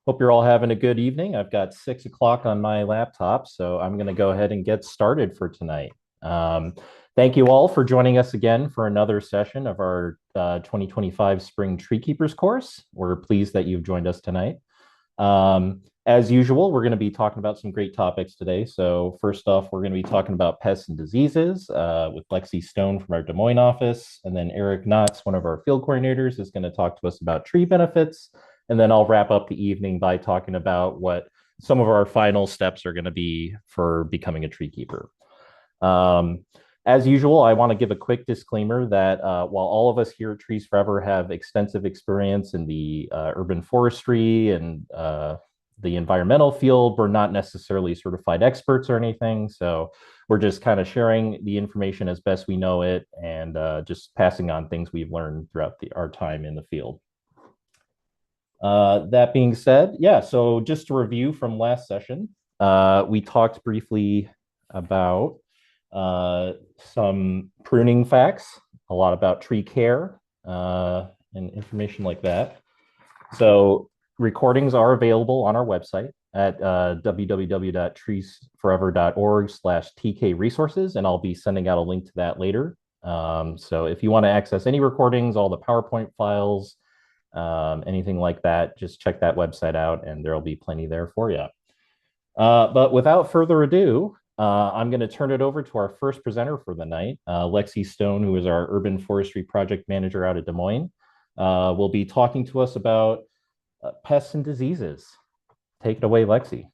Hope you're all having a good evening. I've got 6 o'clock on my laptop, so I'm going to go ahead and get started for tonight. Um, Thank you all for joining us again for another session of our 2025 Spring Tree Keepers course. We're pleased that you've joined us tonight. As usual, we're going to be talking about some great topics today. So first off, we're going to be talking about pests and diseases with Lexi Stone from our Des Moines office. And then Eric Knotts, one of our field coordinators, is going to talk to us about tree benefits. And then I'll wrap up the evening by talking about what some of our final steps are going to be for becoming a tree keeper. Um, as usual, I want to give a quick disclaimer that while all of us here at Trees Forever have extensive experience in the urban forestry and the environmental field, we're not necessarily certified experts or anything. So we're just kind of sharing the information as best we know it and just passing on things we've learned throughout our time in the field. That being said, yeah, so just to review from last session, we talked briefly about some pruning facts, a lot about tree care, and information like that. So recordings are available on our website at www.treesforever.org/TK resources, and I'll be sending out a link to that later. So if you want to access any recordings, all the PowerPoint files, anything like that, just check that website out and there'll be plenty there for you. But without further ado, I'm going to turn it over to our first presenter for the night, Lexi Stone, who is our urban forestry project manager out of Des Moines. Will be talking to us about pests and diseases. Take it away, Lexi.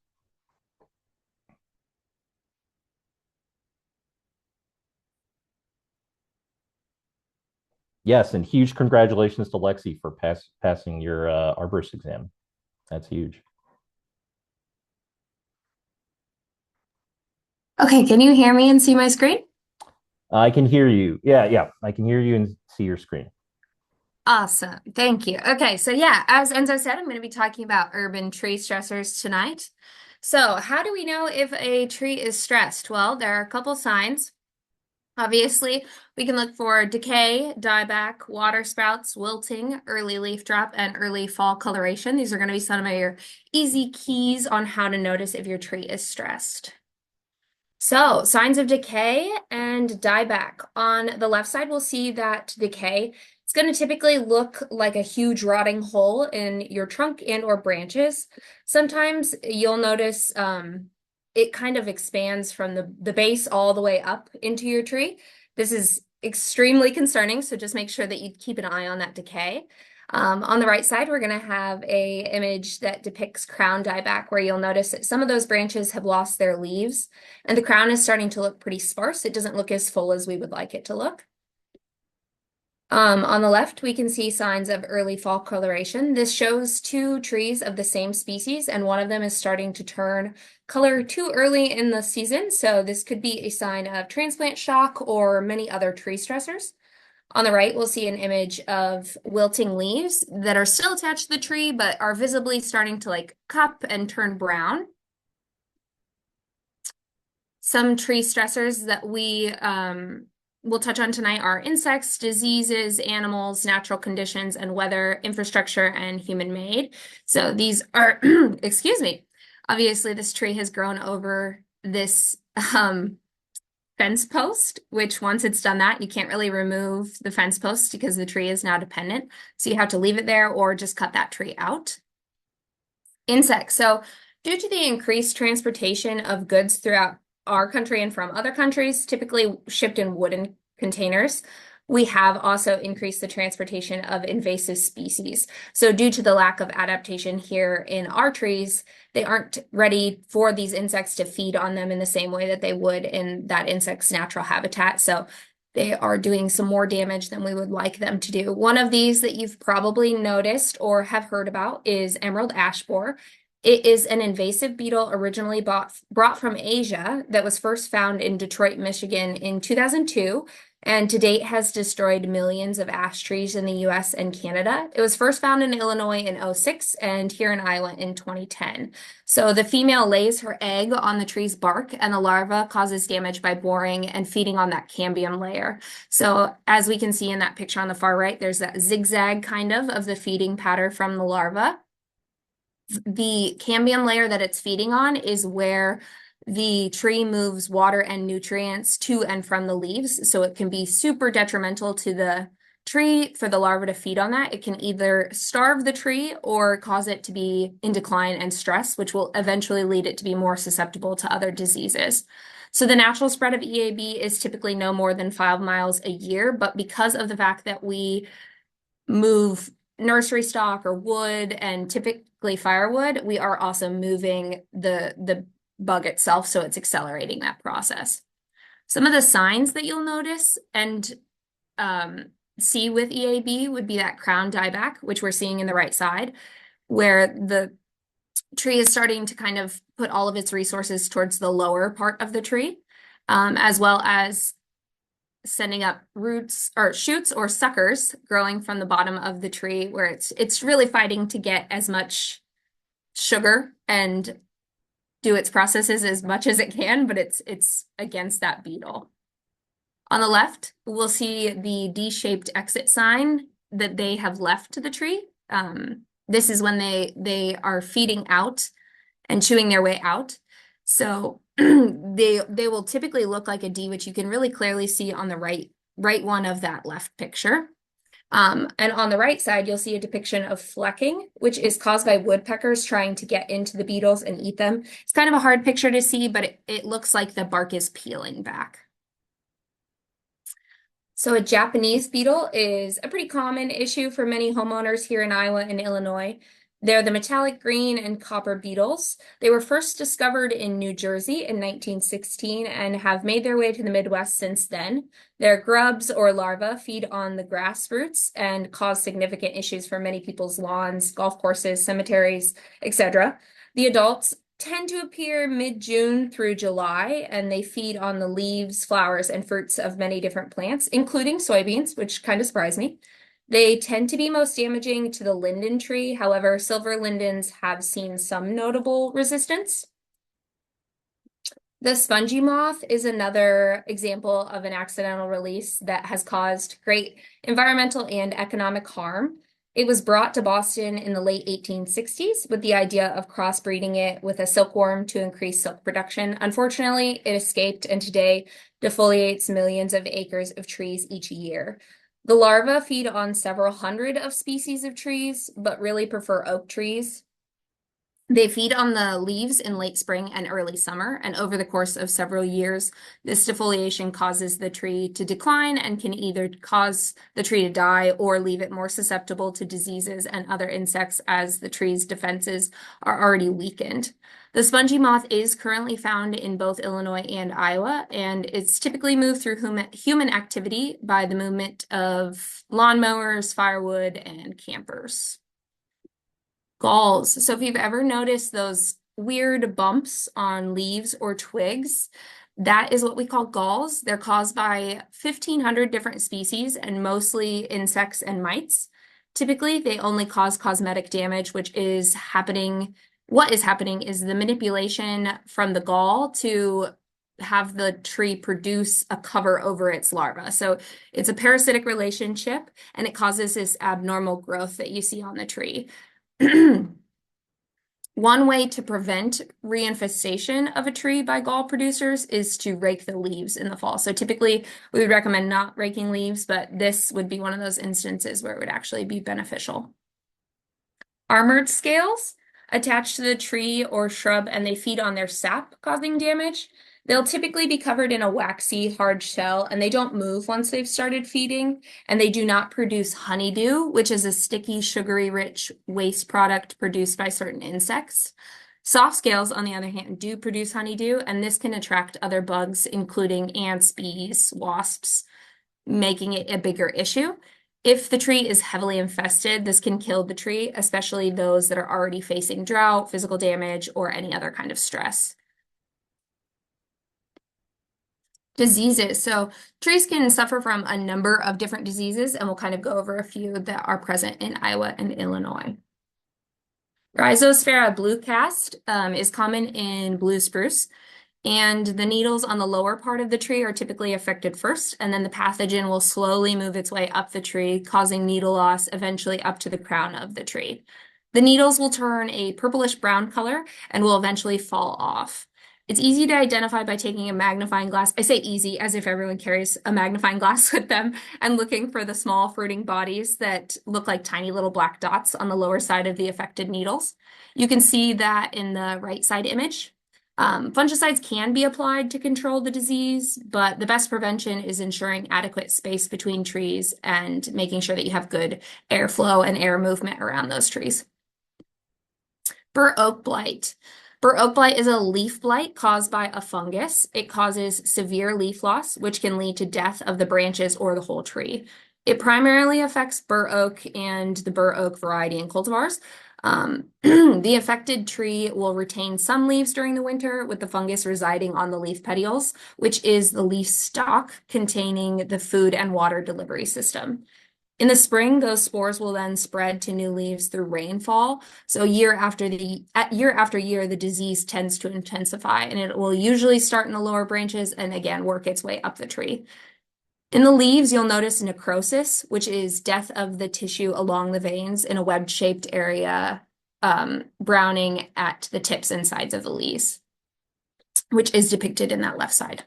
Yes, and huge congratulations to Lexi for passing your arborist exam. That's huge. Okay, can you hear me and see my screen? I can hear you. Yeah, I can hear you and see your screen. Awesome. Thank you. Okay, so yeah, as Enzo said, I'm going to be talking about urban tree stressors tonight. So, how do we know if a tree is stressed? Well, there are a couple signs. Obviously, we can look for decay, dieback, water sprouts, wilting, early leaf drop, and early fall coloration. These are going to be some of your easy keys on how to notice if your tree is stressed. So, signs of decay and dieback. On the left side, we'll see that decay. It's going to typically look like a huge rotting hole in your trunk and or branches. Sometimes you'll notice it kind of expands from the base all the way up into your tree. This is extremely concerning, so just make sure that you keep an eye on that decay. On the right side, we're going to have a image that depicts crown dieback, where you'll notice that some of those branches have lost their leaves, and the crown is starting to look pretty sparse. It doesn't look as full as we would like it to look. On the left, we can see signs of early fall coloration. This shows two trees of the same species, and one of them is starting to turn color too early in the season. So this could be a sign of transplant shock or many other tree stressors. On the right, we'll see an image of wilting leaves that are still attached to the tree, but are visibly starting to like cup and turn brown. Some tree stressors that we will touch on tonight are insects, diseases, animals, natural conditions, and weather, infrastructure, and human-made. So these are, excuse me, obviously this tree has grown over this fence post, which once it's done that, you can't really remove the fence post because the tree is now dependent. So you have to leave it there or just cut that tree out. Insects. So due to the increased transportation of goods throughout our country and from other countries, typically shipped in wooden containers, we have also increased the transportation of invasive species. So due to the lack of adaptation here in our trees, they aren't ready for these insects to feed on them in the same way that they would in that insect's natural habitat. So they are doing some more damage than we would like them to do. One of these that you've probably noticed or have heard about is emerald ash borer. It is an invasive beetle originally brought from Asia that was first found in Detroit, Michigan in 2002, and to date has destroyed millions of ash trees in the US and Canada. It was first found in Illinois in 2006 and here in Iowa in 2010. So the female lays her egg on the tree's bark, and the larva causes damage by boring and feeding on that cambium layer. So as we can see in that picture on the far right, there's that zigzag kind of the feeding pattern from the larva. The cambium layer that it's feeding on is where the tree moves water and nutrients to and from the leaves. So it can be super detrimental to the tree for the larva to feed on that. It can either starve the tree or cause it to be in decline and stress, which will eventually lead it to be more susceptible to other diseases. So the natural spread of EAB is typically no more than 5 miles a year, but because of the fact that we move nursery stock or wood and typically firewood, we are also moving the bug itself, so it's accelerating that process. Some of the signs that you'll notice and see with EAB would be that crown dieback, which we're seeing in the right side, where the tree is starting to kind of put all of its resources towards the lower part of the tree, as well as sending up roots or shoots or suckers growing from the bottom of the tree where it's really fighting to get as much sugar and do its processes as much as it can, but it's against that beetle. On the left, we'll see the D-shaped exit sign that they have left the tree. This is when they are feeding out and chewing their way out. So they will typically look like a D, which you can really clearly see on the right one of that left picture. And on the right side, you'll see a depiction of flecking, which is caused by woodpeckers trying to get into the beetles and eat them. It's kind of a hard picture to see, but it looks like the bark is peeling back. So a Japanese beetle is a pretty common issue for many homeowners here in Iowa and Illinois. They're the metallic green and copper beetles. They were first discovered in New Jersey in 1916 and have made their way to the Midwest since then. Their grubs or larvae feed on the grass roots and cause significant issues for many people's lawns, golf courses, cemeteries, etc. The adults tend to appear mid-June through July, and they feed on the leaves, flowers, and fruits of many different plants, including soybeans, which kind of surprised me. They tend to be most damaging to the linden tree. However, silver lindens have seen some notable resistance. The spongy moth is another example of an accidental release that has caused great environmental and economic harm. It was brought to Boston in the late 1860s with the idea of crossbreeding it with a silkworm to increase silk production. Unfortunately, it escaped and today defoliates millions of acres of trees each year. The larvae feed on several hundred of species of trees, but really prefer oak trees. They feed on the leaves in late spring and early summer, and over the course of several years, this defoliation causes the tree to decline and can either cause the tree to die or leave it more susceptible to diseases and other insects as the tree's defenses are already weakened. The spongy moth is currently found in both Illinois and Iowa, and it's typically moved through human activity by the movement of lawnmowers, firewood, and campers. Galls. So if you've ever noticed those weird bumps on leaves or twigs, that is what we call galls. They're caused by 1,500 different species and mostly insects and mites. Typically, they only cause cosmetic damage, which is happening. What is happening is the manipulation from the gall to have the tree produce a cover over its larva. So it's a parasitic relationship, and it causes this abnormal growth that you see on the tree. One way to prevent reinfestation of a tree by gall producers is to rake the leaves in the fall. So typically we would recommend not raking leaves, but this would be one of those instances where it would actually be beneficial. Armored scales attach to the tree or shrub and they feed on their sap, causing damage. They'll typically be covered in a waxy, hard shell, and they don't move once they've started feeding, and they do not produce honeydew, which is a sticky, sugary rich waste product produced by certain insects. Soft scales, on the other hand, do produce honeydew, and this can attract other bugs, including ants, bees, wasps, making it a bigger issue. If the tree is heavily infested, this can kill the tree, especially those that are already facing drought, physical damage, or any other kind of stress. Diseases. So trees can suffer from a number of different diseases, and we'll kind of go over a few that are present in Iowa and Illinois. Rhizosphaera blue cast is common in blue spruce, and the needles on the lower part of the tree are typically affected first, and then the pathogen will slowly move its way up the tree, causing needle loss eventually up to the crown of the tree. The needles will turn a purplish brown color and will eventually fall off. It's easy to identify by taking a magnifying glass. I say easy as if everyone carries a magnifying glass with them and looking for the small fruiting bodies that look like tiny little black dots on the lower side of the affected needles. You can see that in the right side image. Fungicides can be applied to control the disease, but the best prevention is ensuring adequate space between trees and making sure that you have good airflow and air movement around those trees. Bur oak blight. Bur oak blight is a leaf blight caused by a fungus. It causes severe leaf loss, which can lead to death of the branches or the whole tree. It primarily affects bur oak and the bur oak variety and cultivars. The affected tree will retain some leaves during the winter, with the fungus residing on the leaf petioles, which is the leaf stalk containing the food and water delivery system. In the spring, those spores will then spread to new leaves through rainfall. So year after year, the disease tends to intensify, and it will usually start in the lower branches and again work its way up the tree. In the leaves, you'll notice necrosis, which is death of the tissue along the veins in a web-shaped area, browning at the tips and sides of the leaves, which is depicted in that left side.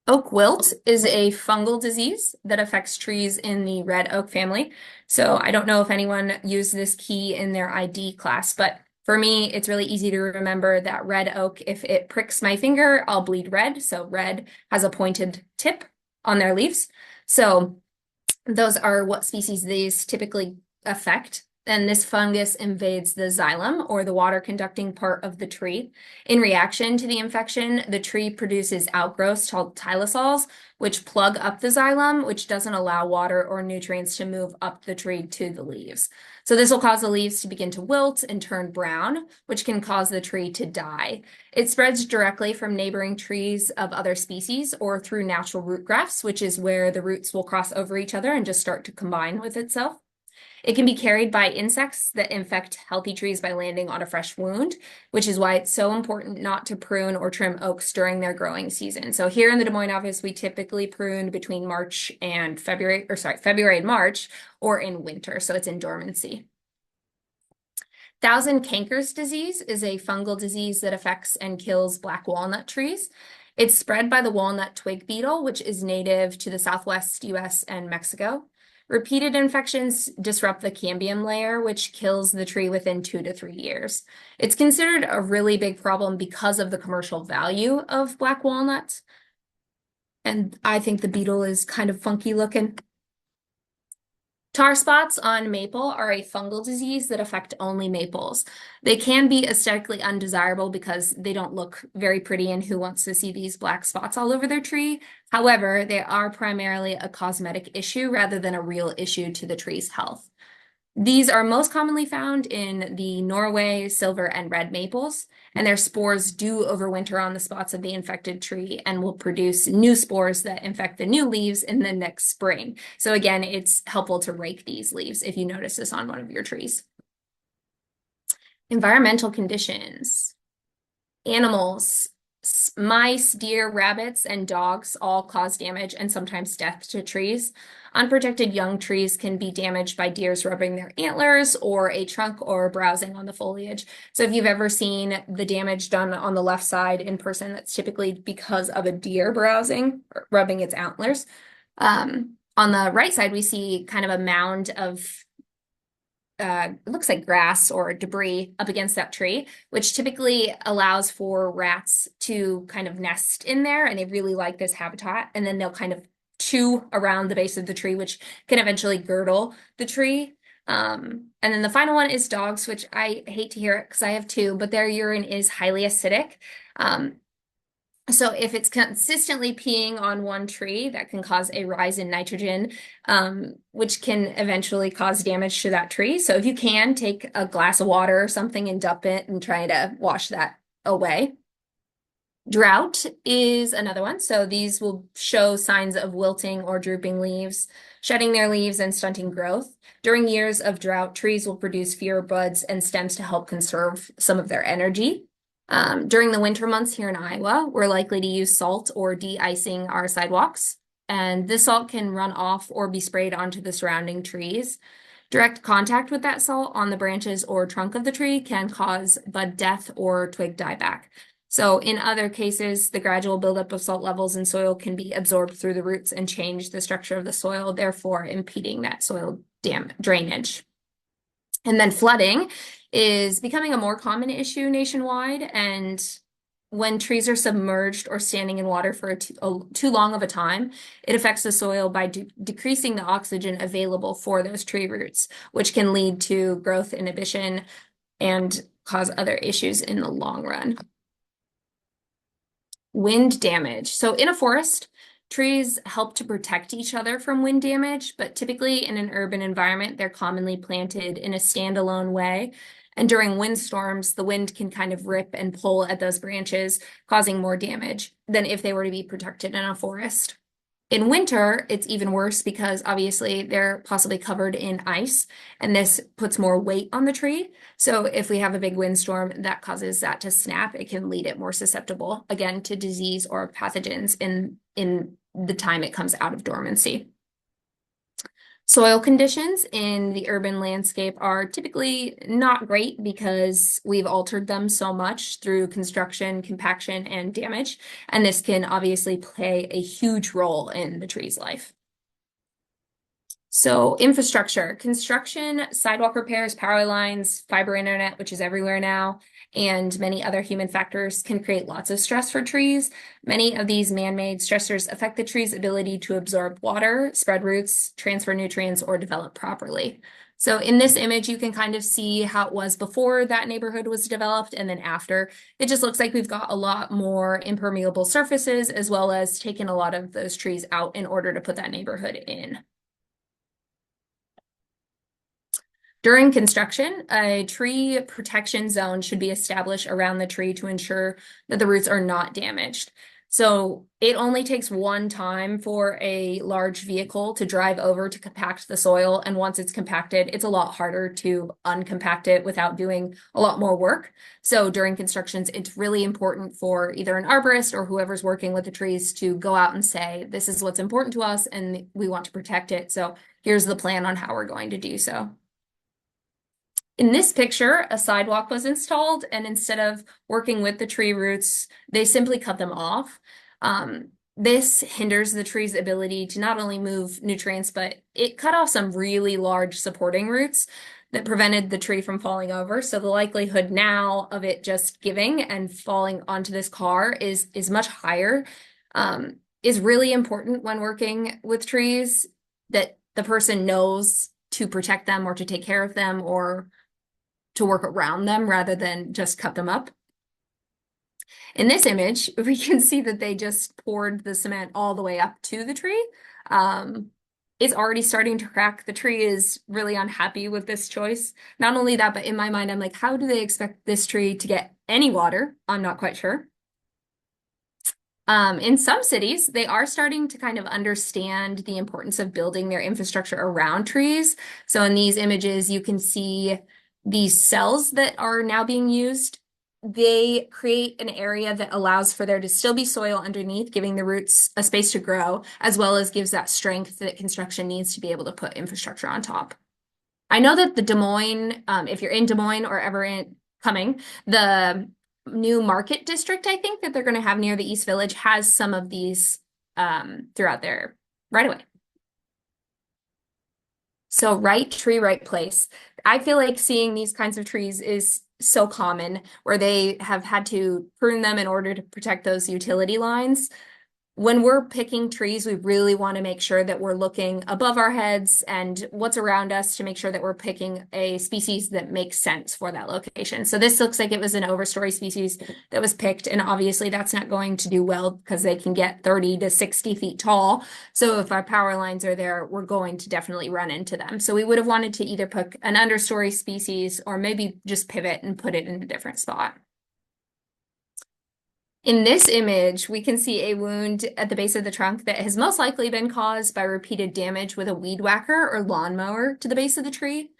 Oak wilt is a fungal disease that affects trees in the red oak family. So I don't know if anyone used this key in their ID class, but for me, it's really easy to remember that red oak, if it pricks my finger, I'll bleed red. So red has a pointed tip on their leaves. So those are what species these typically affect. And this fungus invades the xylem, or the water conducting part of the tree. In reaction to the infection, the tree produces outgrowths called tylosols, which plug up the xylem, which doesn't allow water or nutrients to move up the tree to the leaves. So this will cause the leaves to begin to wilt and turn brown, which can cause the tree to die. It spreads directly from neighboring trees of other species or through natural root grafts, which is where the roots will cross over each other and just start to combine with itself. It can be carried by insects that infect healthy trees by landing on a fresh wound, which is why it's so important not to prune or trim oaks during their growing season. So here in the Des Moines office, we typically prune between February and March, or in winter, so it's in dormancy. Thousand cankers disease is a fungal disease that affects and kills black walnut trees. It's spread by the walnut twig beetle, which is native to the Southwest US and Mexico. Repeated infections disrupt the cambium layer, which kills the tree within 2 to 3 years. It's considered a really big problem because of the commercial value of black walnuts. And I think the beetle is kind of funky looking. Tar spots on maple are a fungal disease that affect only maples. They can be aesthetically undesirable because they don't look very pretty, and who wants to see these black spots all over their tree? However, they are primarily a cosmetic issue rather than a real issue to the tree's health. These are most commonly found in the Norway, silver, and red maples, and their spores do overwinter on the spots of the infected tree and will produce new spores that infect the new leaves in the next spring. So again, it's helpful to rake these leaves if you notice this on one of your trees. Environmental conditions. Animals. Mice, deer, rabbits, and dogs all cause damage and sometimes death to trees. Unprotected young trees can be damaged by deers rubbing their antlers or a trunk or browsing on the foliage. So if you've ever seen the damage done on the left side in person, that's typically because of a deer browsing or rubbing its antlers. On the right side, we see kind of a mound of it looks like grass or debris up against that tree, which typically allows for rats to kind of nest in there, and they really like this habitat. And then they'll kind of chew around the base of the tree, which can eventually girdle the tree. And then the final one is dogs, which I hate to hear it because I have two, but their urine is highly acidic. So if it's consistently peeing on one tree, that can cause a rise in nitrogen, which can eventually cause damage to that tree. So if you can, take a glass of water or something and dump it and try to wash that away. Drought is another one. So these will show signs of wilting or drooping leaves, shedding their leaves and stunting growth. During years of drought, trees will produce fewer buds and stems to help conserve some of their energy. During the winter months here in Iowa, we're likely to use salt or de-icing our sidewalks, and this salt can run off or be sprayed onto the surrounding trees. Direct contact with that salt on the branches or trunk of the tree can cause bud death or twig dieback. So in other cases, the gradual buildup of salt levels in soil can be absorbed through the roots and change the structure of the soil, therefore impeding that soil drainage. And then flooding is becoming a more common issue nationwide. And when trees are submerged or standing in water for too long of a time, it affects the soil by decreasing the oxygen available for those tree roots, which can lead to growth inhibition and cause other issues in the long run. Wind damage. So in a forest, trees help to protect each other from wind damage, but typically in an urban environment, they're commonly planted in a standalone way. And during windstorms, the wind can kind of rip and pull at those branches, causing more damage than if they were to be protected in a forest. In winter, it's even worse because obviously they're possibly covered in ice, and this puts more weight on the tree. So if we have a big windstorm that causes that to snap, it can lead it more susceptible, again, to disease or pathogens in the time it comes out of dormancy. Soil conditions in the urban landscape are typically not great because we've altered them so much through construction, compaction, and damage. And this can obviously play a huge role in the tree's life. So infrastructure, construction, sidewalk repairs, power lines, fiber internet, which is everywhere now, and many other human factors can create lots of stress for trees. Many of these man-made stressors affect the tree's ability to absorb water, spread roots, transfer nutrients, or develop properly. So in this image, you can kind of see how it was before that neighborhood was developed and then after. It just looks like we've got a lot more impermeable surfaces as well as taken a lot of those trees out in order to put that neighborhood in. During construction, a tree protection zone should be established around the tree to ensure that the roots are not damaged. So it only takes one time for a large vehicle to drive over to compact the soil. And once it's compacted, it's a lot harder to uncompact it without doing a lot more work. So during constructions, it's really important for either an arborist or whoever's working with the trees to go out and say, this is what's important to us and we want to protect it. So here's the plan on how we're going to do so. In this picture, a sidewalk was installed, and instead of working with the tree roots, they simply cut them off. This hinders the tree's ability to not only move nutrients, but it cut off some really large supporting roots that prevented the tree from falling over. So the likelihood now of it just giving and falling onto this car is much higher. Is really important when working with trees that the person knows to protect them or to take care of them or to work around them rather than just cut them up. In this image, we can see that they just poured the cement all the way up to the tree. It's already starting to crack. The tree is really unhappy with this choice. Not only that, but in my mind, I'm like, how do they expect this tree to get any water? I'm not quite sure. In some cities, they are starting to kind of understand the importance of building their infrastructure around trees. So in these images, you can see these cells that are now being used. They create an area that allows for there to still be soil underneath, giving the roots a space to grow, as well as gives that strength that construction needs to be able to put infrastructure on top. I know that the Des Moines, if you're in Des Moines or ever coming, the new market district, I think that they're going to have near the East Village has some of these throughout there right away. So right tree, right place. I feel like seeing these kinds of trees is so common where they have had to prune them in order to protect those utility lines. When we're picking trees, we really want to make sure that we're looking above our heads and what's around us to make sure that we're picking a species that makes sense for that location. So this looks like it was an overstory species that was picked, and obviously that's not going to do well because they can get 30 to 60 feet tall. So if our power lines are there, we're going to definitely run into them. So we would have wanted to either pick an understory species or maybe just pivot and put it in a different spot. In this image, we can see a wound at the base of the trunk that has most likely been caused by repeated damage with a weed whacker or lawnmower to the base of the tree.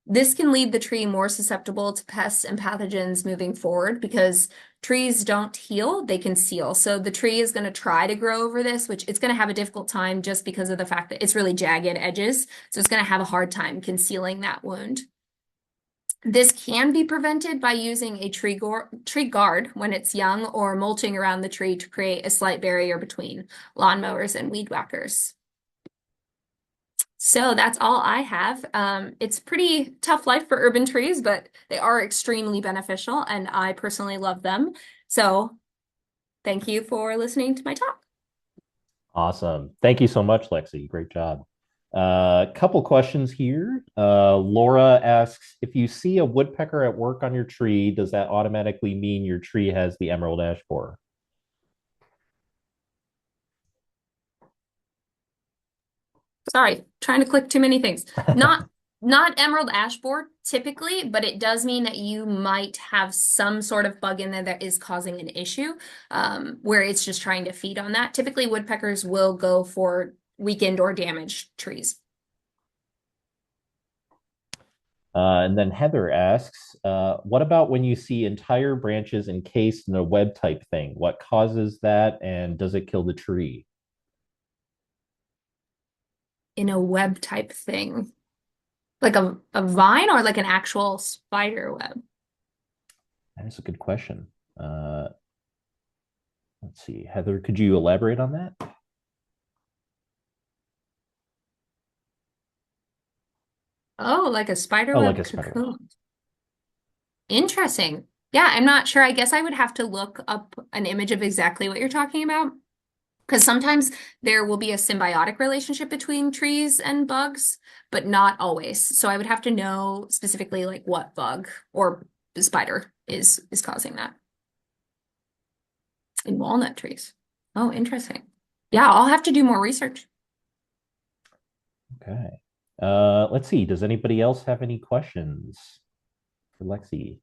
This can leave the tree more susceptible to pests and pathogens moving forward because trees don't heal, they conceal. So the tree is going to try to grow over this, which it's going to have a difficult time just because of the fact that it's really jagged edges. So it's going to have a hard time concealing that wound. This can be prevented by using a tree guard when it's young or mulching around the tree to create a slight barrier between lawnmowers and weed whackers. So that's all I have. It's pretty tough life for urban trees, but they are extremely beneficial and I personally love them. So thank you for listening to my talk. Awesome. Thank you so much, Lexi. Great job. Couple questions here. Laura asks, if you see a woodpecker at work on your tree, does that automatically mean your tree has the emerald ash borer? Sorry, trying to click too many things. Not emerald ash borer typically, but it does mean that you might have some sort of bug in there that is causing an issue, where it's just trying to feed on that. Typically, woodpeckers will go for weakened or damaged trees. And then Heather asks, what about when you see entire branches encased in a web type thing? What causes that and does it kill the tree? In a web type thing. Like a vine or like an actual spider web? That is a good question. Uh, let's see. Heather, could you elaborate on that? Oh, like a spider Oh, like web a spider web. cocoon. Interesting. Yeah, I'm not sure. I guess I would have to look up an image of exactly what you're talking about. Because sometimes there will be a symbiotic relationship between trees and bugs, but not always. So I would have to know specifically like what bug or spider is causing that in walnut trees. Oh, interesting. Yeah, I'll have to do more research. Okay. Let's see. Does anybody else have any questions for Lexi?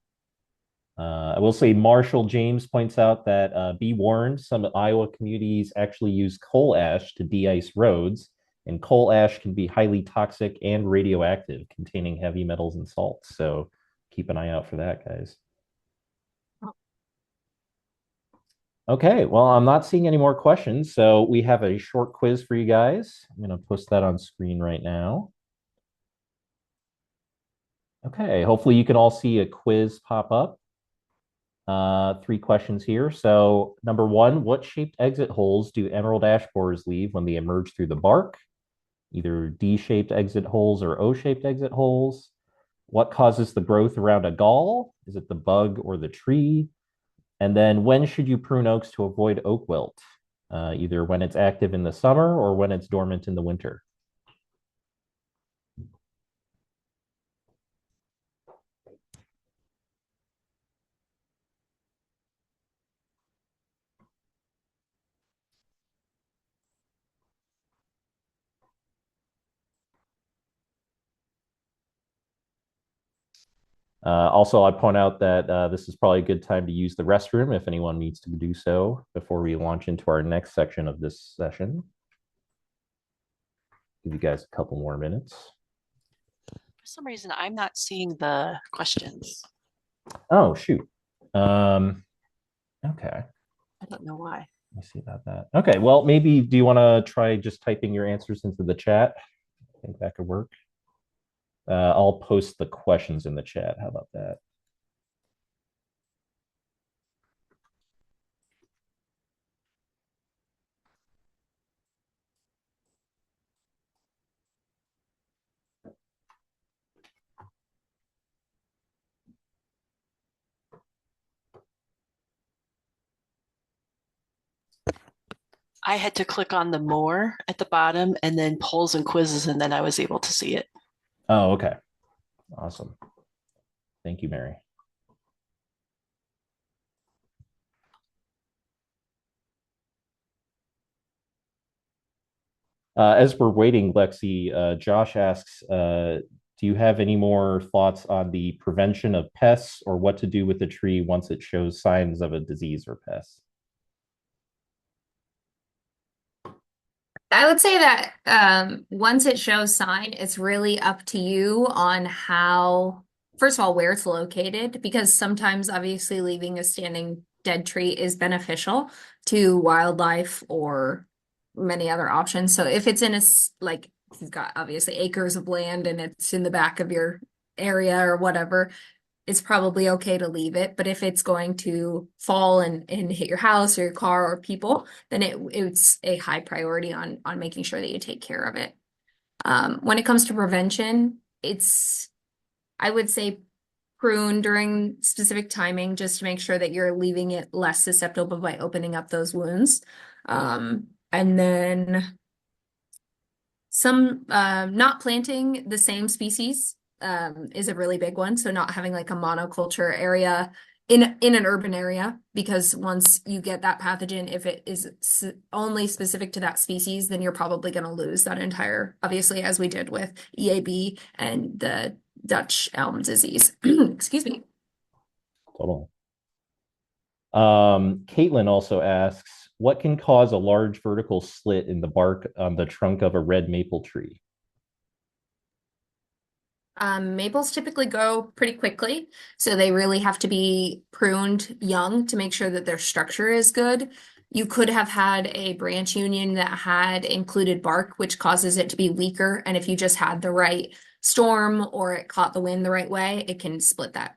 I will say Marshall James points out that be warned, some Iowa communities actually use coal ash to de-ice roads, and coal ash can be highly toxic and radioactive, containing heavy metals and salts. So keep an eye out for that, guys. Okay, well, I'm not seeing any more questions, so we have a short quiz for you guys. I'm going to post that on screen right now. Okay, hopefully you can all see a quiz pop up. Three questions here. So, number one, what shaped exit holes do emerald ash borers leave when they emerge through the bark? Either D-shaped exit holes or O-shaped exit holes. What causes the growth around a gall? Is it the bug or the tree? And then when should you prune oaks to avoid oak wilt? Either when it's active in the summer or when it's dormant in the winter. Also, I point out that this is probably a good time to use the restroom if anyone needs to do so before we launch into our next section of this session. Give you guys a couple more minutes. For some reason, I'm not seeing the questions. Oh, shoot. Okay. I don't know why. Let me see about that. Okay, well, maybe do you want to try just typing your answers into the chat? I think that could work. I'll post the questions in the chat. How about that? I had to click on the more at the bottom and then polls and quizzes, and then I was able to see it. Oh, okay. Awesome. Thank you, Mary. As we're waiting, Lexi, Josh asks, do you have any more thoughts on the prevention of pests or what to do with the tree once it shows signs of a disease or pest? I would say that once it shows sign, it's really up to you on how, first of all, where it's located, because sometimes obviously leaving a standing dead tree is beneficial to wildlife or many other options. So if it's in like, if you've got obviously acres of land and it's in the back of your area or whatever, it's probably okay to leave it. But if it's going to fall and hit your house or your car or people, then it's a high priority on making sure that you take care of it. When it comes to prevention, it's I would say prune during specific timing just to make sure that you're leaving it less susceptible by opening up those wounds. And then some not planting the same species is a really big one. So not having like a monoculture area in an urban area, because once you get that pathogen, if it is only specific to that species, then you're probably going to lose that entire, obviously, as we did with EAB and the Dutch elm disease. Excuse me. Totally. Caitlin also asks, what can cause a large vertical slit in the bark on the trunk of a red maple tree? Maples typically grow pretty quickly, so they really have to be pruned young to make sure that their structure is good. You could have had a branch union that had included bark, which causes it to be weaker. And if you just had the right storm or it caught the wind the right way, it can split that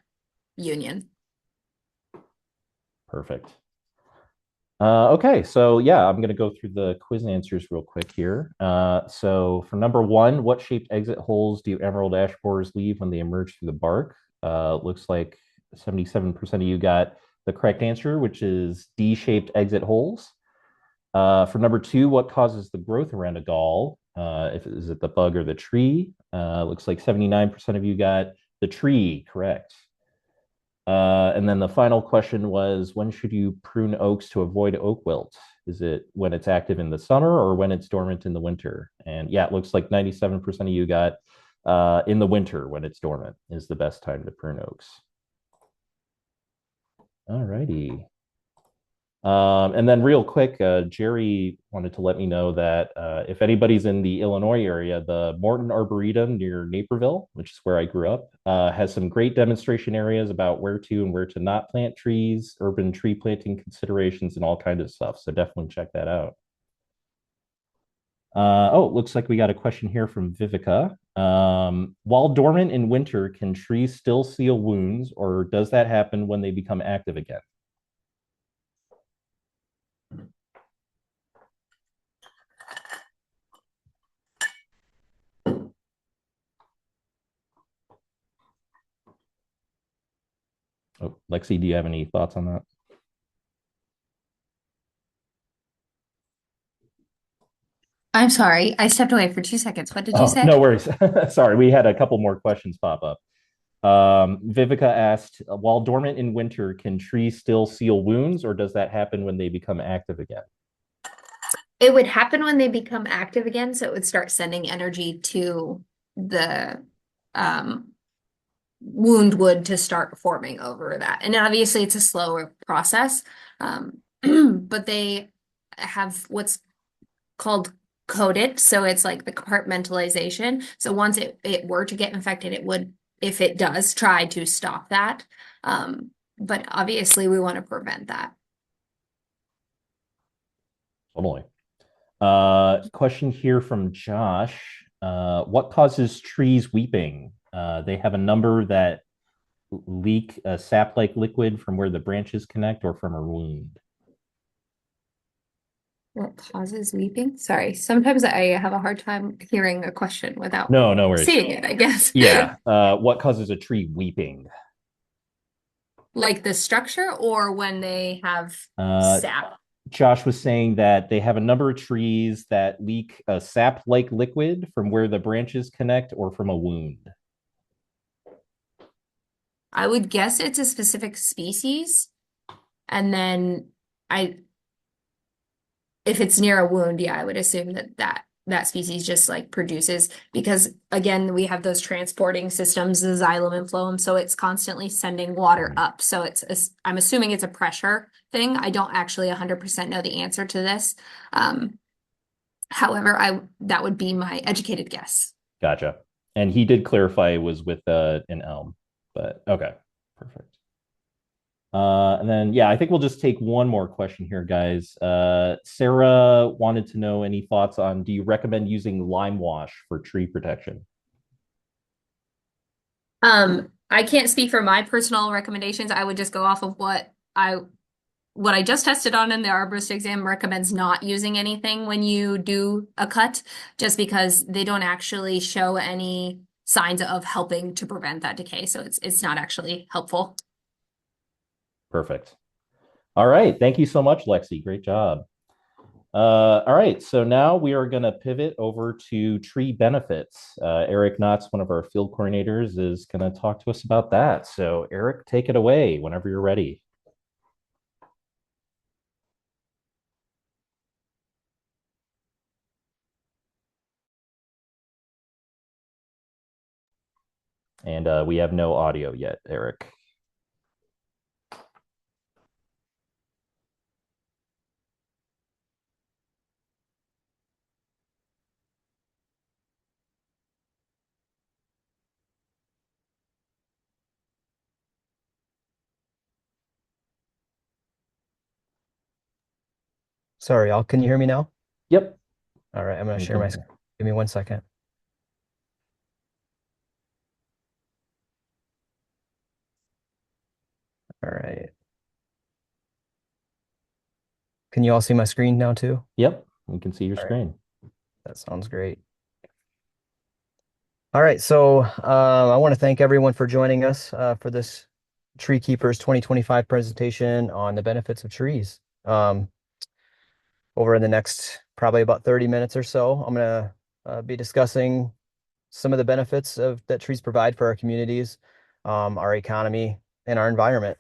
union. Perfect. Okay, so yeah, I'm going to go through the quiz answers real quick here. So for number one, what shaped exit holes do emerald ash borers leave when they emerge through the bark? Looks like 77% of you got the correct answer, which is D-shaped exit holes. For number two, what causes the growth around a gall? If is it the bug or the tree? Looks like 79% of you got the tree, correct. And then the final question was, when should you prune oaks to avoid oak wilt? Is it when it's active in the summer or when it's dormant in the winter? And yeah, it looks like 97% of you got in the winter when it's dormant is the best time to prune oaks. All righty. And then real quick, Jerry wanted to let me know that if anybody's in the Illinois area, the Morton Arboretum near Naperville, which is where I grew up, has some great demonstration areas about where to and where to not plant trees, urban tree planting considerations, and all kinds of stuff. So definitely check that out. Oh, it looks like we got a question here from Vivica. While dormant in winter, can trees still seal wounds, or does that happen when they become active again? Oh, Lexi, do you have any thoughts on that? I'm sorry, I stepped away for 2 seconds. What did you Oh, say? no worries. Sorry, we had a couple more questions pop up. Vivica asked, while dormant in winter, can trees still seal wounds, or does that happen when they become active again? It would happen when they become active again, so it would start sending energy to the um, wound wood to start forming over that. And obviously, it's a slower process, but they have what's called coated, so it's like the compartmentalization. So once it were to get infected, it would, if it does, try to stop that. But obviously, we want to prevent that. Totally. Question here from Josh. What causes trees weeping? They have a number that leak a sap-like liquid from where the branches connect or from a wound. What causes weeping? Sorry, sometimes I have a hard time hearing a question without No, no worries. seeing it, I guess. Yeah. What causes a tree weeping? Like the structure or when they have Uh, sap? Josh was saying that they have a number of trees that leak a sap-like liquid from where the branches connect or from a wound. I would guess it's a specific species. And then I, if it's near a wound, yeah, I would assume that species just like produces, because again, we have those transporting systems, the xylem and phloem, so it's constantly sending water up. So I'm assuming it's a pressure thing. I don't actually 100% know the answer to this. However, I that would be my educated guess. Gotcha. And he did clarify it was with an elm, but okay, perfect. And then, yeah, I think we'll just take one more question here, guys. Sarah wanted to know any thoughts on, do you recommend using lime wash for tree protection? I can't speak for my personal recommendations. I would just go off of what I just tested on, and the arborist exam recommends not using anything when you do a cut, just because they don't actually show any signs of helping to prevent that decay. So it's not actually helpful. Perfect. All right. Thank you so much, Lexi. Great job. All right. So now we are going to pivot over to tree benefits. Eric Knotts, one of our field coordinators, is going to talk to us about that. So, Eric, take it away whenever you're ready. And we have no audio yet, Eric. Sorry, y'all. Can you hear me now? Yep. All right, I'm going to We share my can. screen. Give me 1 second. All right. Can you all see my screen now too? Yep. We can see your All right, screen. that sounds great. All right, so I want to thank everyone for joining us for this Tree Keepers 2025 presentation on the benefits of trees. Over in the next probably about 30 minutes or so, I'm going to be discussing some of the benefits that trees provide for our communities, our economy, and our environment.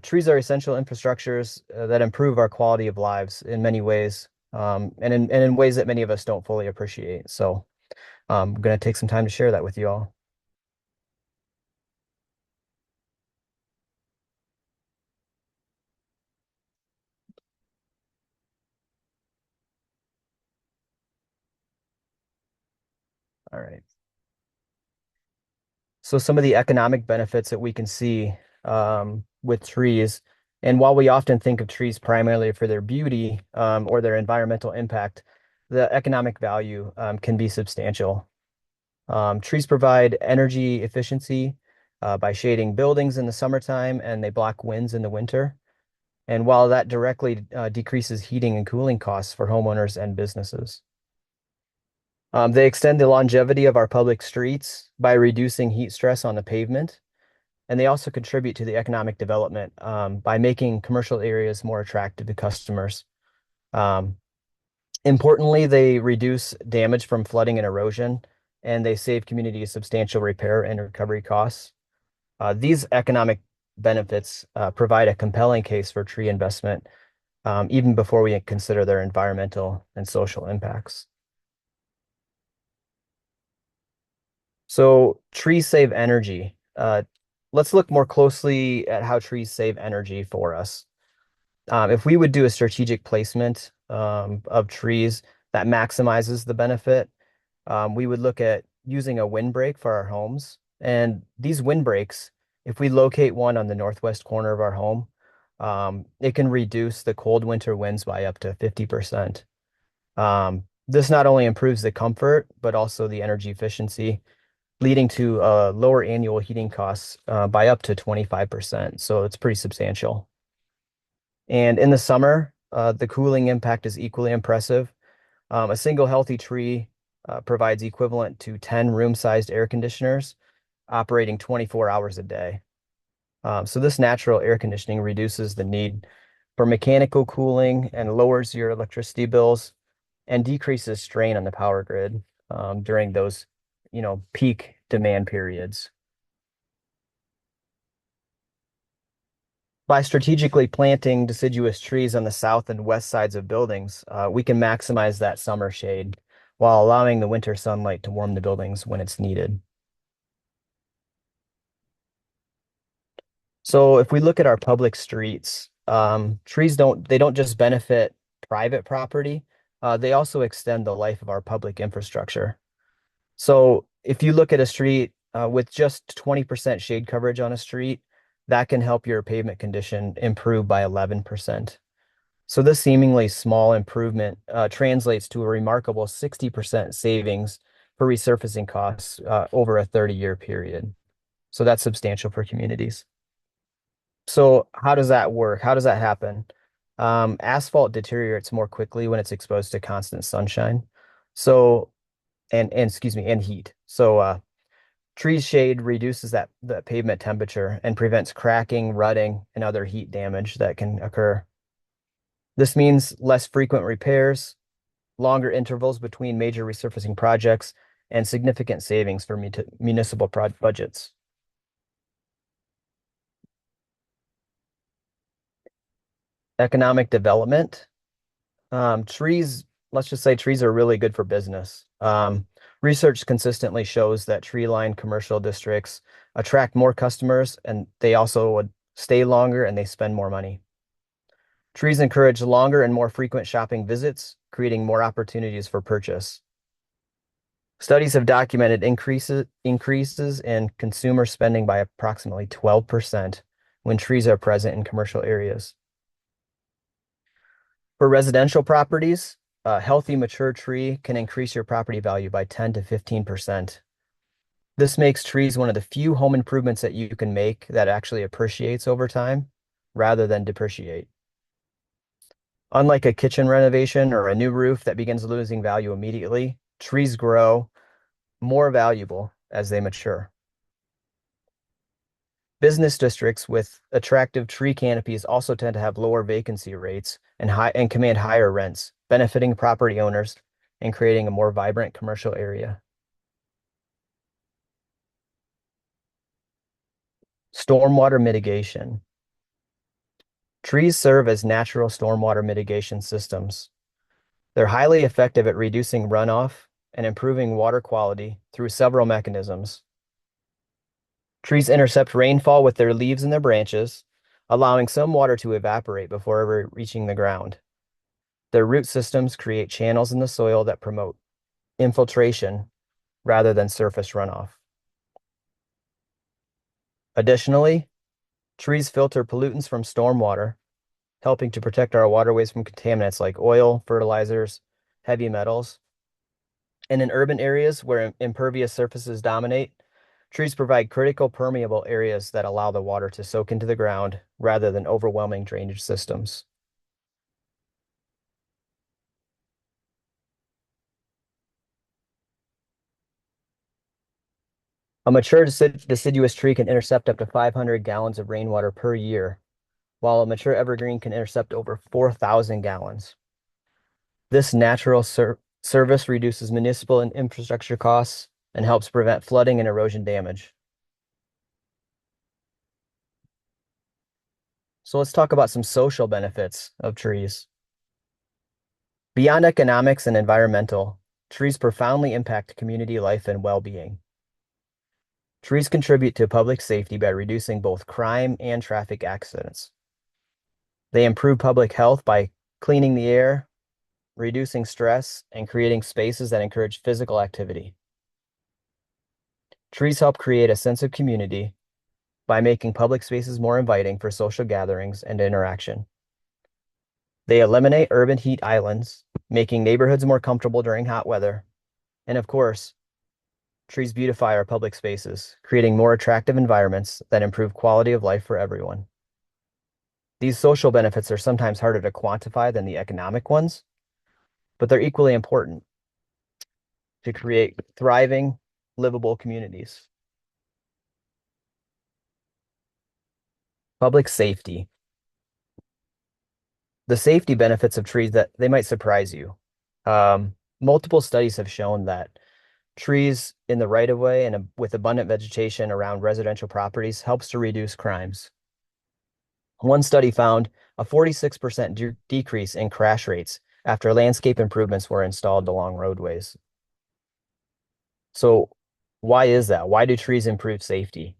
Trees are essential infrastructures that improve our quality of lives in many ways, and in ways that many of us don't fully appreciate. So I'm going to take some time to share that with you all. All right. So some of the economic benefits that we can see with trees, and while we often think of trees primarily for their beauty or their environmental impact, the economic value can be substantial. Trees provide energy efficiency by shading buildings in the summertime, and they block winds in the winter. And while that directly decreases heating and cooling costs for homeowners and businesses. They extend the longevity of our public streets by reducing heat stress on the pavement. And they also contribute to the economic development by making commercial areas more attractive to customers. Um, Importantly, they reduce damage from flooding and erosion, and they save communities substantial repair and recovery costs. These economic benefits provide a compelling case for tree investment, even before we consider their environmental and social impacts. So trees save energy. Let's look more closely at how trees save energy for us. If we would do a strategic placement of trees that maximizes the benefit, we would look at using a windbreak for our homes. And these windbreaks, if we locate one on the northwest corner of our home, it can reduce the cold winter winds by up to 50%. This not only improves the comfort, but also the energy efficiency, leading to lower annual heating costs by up to 25%. So it's pretty substantial. And in the summer, the cooling impact is equally impressive. A single healthy tree provides equivalent to 10 room-sized air conditioners operating 24 hours a day. So this natural air conditioning reduces the need for mechanical cooling and lowers your electricity bills and decreases strain on the power grid during those, peak demand periods. By strategically planting deciduous trees on the south and west sides of buildings, we can maximize that summer shade while allowing the winter sunlight to warm the buildings when it's needed. So if we look at our public streets, trees don't just benefit private property, they also extend the life of our public infrastructure. So if you look at a street with just 20% shade coverage on a street, that can help your pavement condition improve by 11%. So this seemingly small improvement translates to a remarkable 60% savings for resurfacing costs over a 30-year period. So that's substantial for communities. So how does that work? How does that happen? Asphalt deteriorates more quickly when it's exposed to constant sunshine. So, and excuse me, and heat. So tree shade reduces the pavement temperature and prevents cracking, rutting, and other heat damage that can occur. This means less frequent repairs, longer intervals between major resurfacing projects, and significant savings for municipal budgets. Economic development. Trees, let's just say trees are really good for business. Research consistently shows that tree-lined commercial districts attract more customers, and they also would stay longer and they spend more money. Trees encourage longer and more frequent shopping visits, creating more opportunities for purchase. Studies have documented increases in consumer spending by approximately 12% when trees are present in commercial areas. For residential properties, a healthy mature tree can increase your property value by 10 to 15%. This makes trees one of the few home improvements that you can make that actually appreciates over time rather than depreciate. Unlike a kitchen renovation or a new roof that begins losing value immediately, trees grow more valuable as they mature. Business districts with attractive tree canopies also tend to have lower vacancy rates and command higher rents, benefiting property owners and creating a more vibrant commercial area. Stormwater mitigation. Trees serve as natural stormwater mitigation systems. They're highly effective at reducing runoff and improving water quality through several mechanisms. Trees intercept rainfall with their leaves and their branches, allowing some water to evaporate before ever reaching the ground. Their root systems create channels in the soil that promote infiltration rather than surface runoff. Additionally, trees filter pollutants from stormwater, helping to protect our waterways from contaminants like oil, fertilizers, heavy metals. And in urban areas where impervious surfaces dominate, trees provide critical permeable areas that allow the water to soak into the ground rather than overwhelming drainage systems. A mature deciduous tree can intercept up to 500 gallons of rainwater per year, while a mature evergreen can intercept over 4,000 gallons. This natural service reduces municipal and infrastructure costs and helps prevent flooding and erosion damage. So let's talk about some social benefits of trees. Beyond economics and environmental, trees profoundly impact community life and well-being. Trees contribute to public safety by reducing both crime and traffic accidents. They improve public health by cleaning the air, reducing stress, and creating spaces that encourage physical activity. Trees help create a sense of community by making public spaces more inviting for social gatherings and interaction. They eliminate urban heat islands, making neighborhoods more comfortable during hot weather. And of course, trees beautify our public spaces, creating more attractive environments that improve quality of life for everyone. These social benefits are sometimes harder to quantify than the economic ones, but they're equally important to create thriving, livable communities. Public safety. The safety benefits of trees that they might surprise you. Multiple studies have shown that trees in the right of way and with abundant vegetation around residential properties helps to reduce crimes. One study found a 46% decrease in crash rates after landscape improvements were installed along roadways. So why is that? Why do trees improve safety?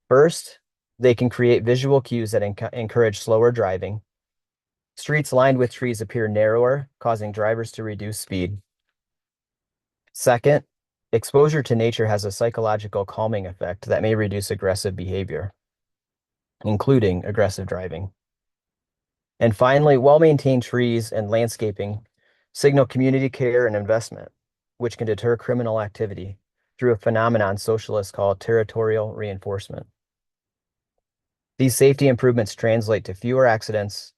First, they can create visual cues that encourage slower driving. Streets lined with trees appear narrower, causing drivers to reduce speed. Second, exposure to nature has a psychological calming effect that may reduce aggressive behavior, including aggressive driving. And finally, well-maintained trees and landscaping signal community care and investment, which can deter criminal activity through a phenomenon socialists call territorial reinforcement. These safety improvements translate to fewer accidents,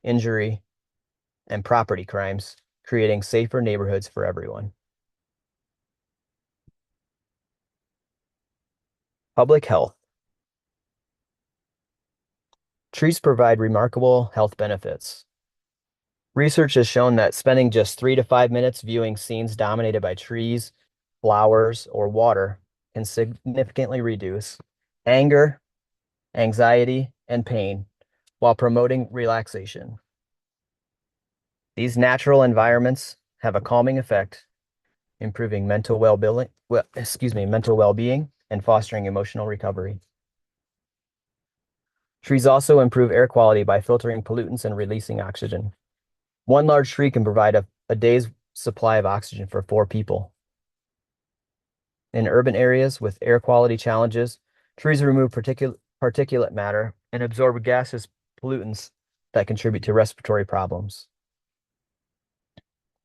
injury, and property crimes, creating safer neighborhoods for everyone. Public health. Trees provide remarkable health benefits. Research has shown that spending just 3 to 5 minutes viewing scenes dominated by trees, flowers, or water can significantly reduce anger, anxiety, and pain while promoting relaxation. These natural environments have a calming effect, improving mental well-being and fostering emotional recovery. Trees also improve air quality by filtering pollutants and releasing oxygen. One large tree can provide a day's supply of oxygen for 4 people. In urban areas with air quality challenges, trees remove particulate matter and absorb gaseous pollutants that contribute to respiratory problems.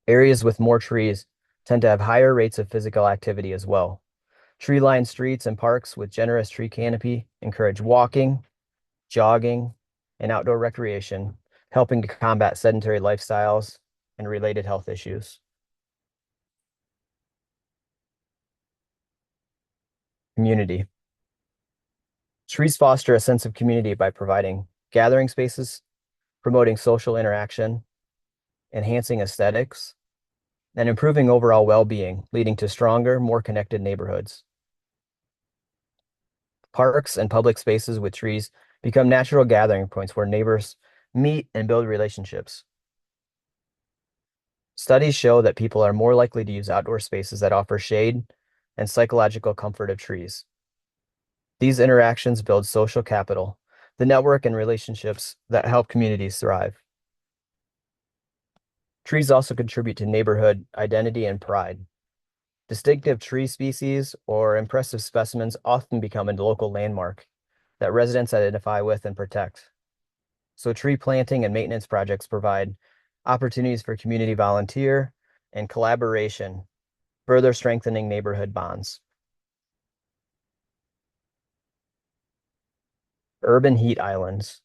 Areas with more trees tend to have higher rates of physical activity as well. Tree-lined streets and parks with generous tree canopy encourage walking, jogging, and outdoor recreation, helping to combat sedentary lifestyles and related health issues. Community. Trees foster a sense of community by providing gathering spaces, promoting social interaction, enhancing aesthetics, and improving overall well-being, leading to stronger, more connected neighborhoods. Parks and public spaces with trees become natural gathering points where neighbors meet and build relationships. Studies show that people are more likely to use outdoor spaces that offer shade and psychological comfort of trees. These interactions build social capital, the network and relationships that help communities thrive. Trees also contribute to neighborhood identity and pride. Distinctive tree species or impressive specimens often become a local landmark that residents identify with and protect. So tree planting and maintenance projects provide opportunities for community volunteer and collaboration, further strengthening neighborhood bonds. Urban heat islands.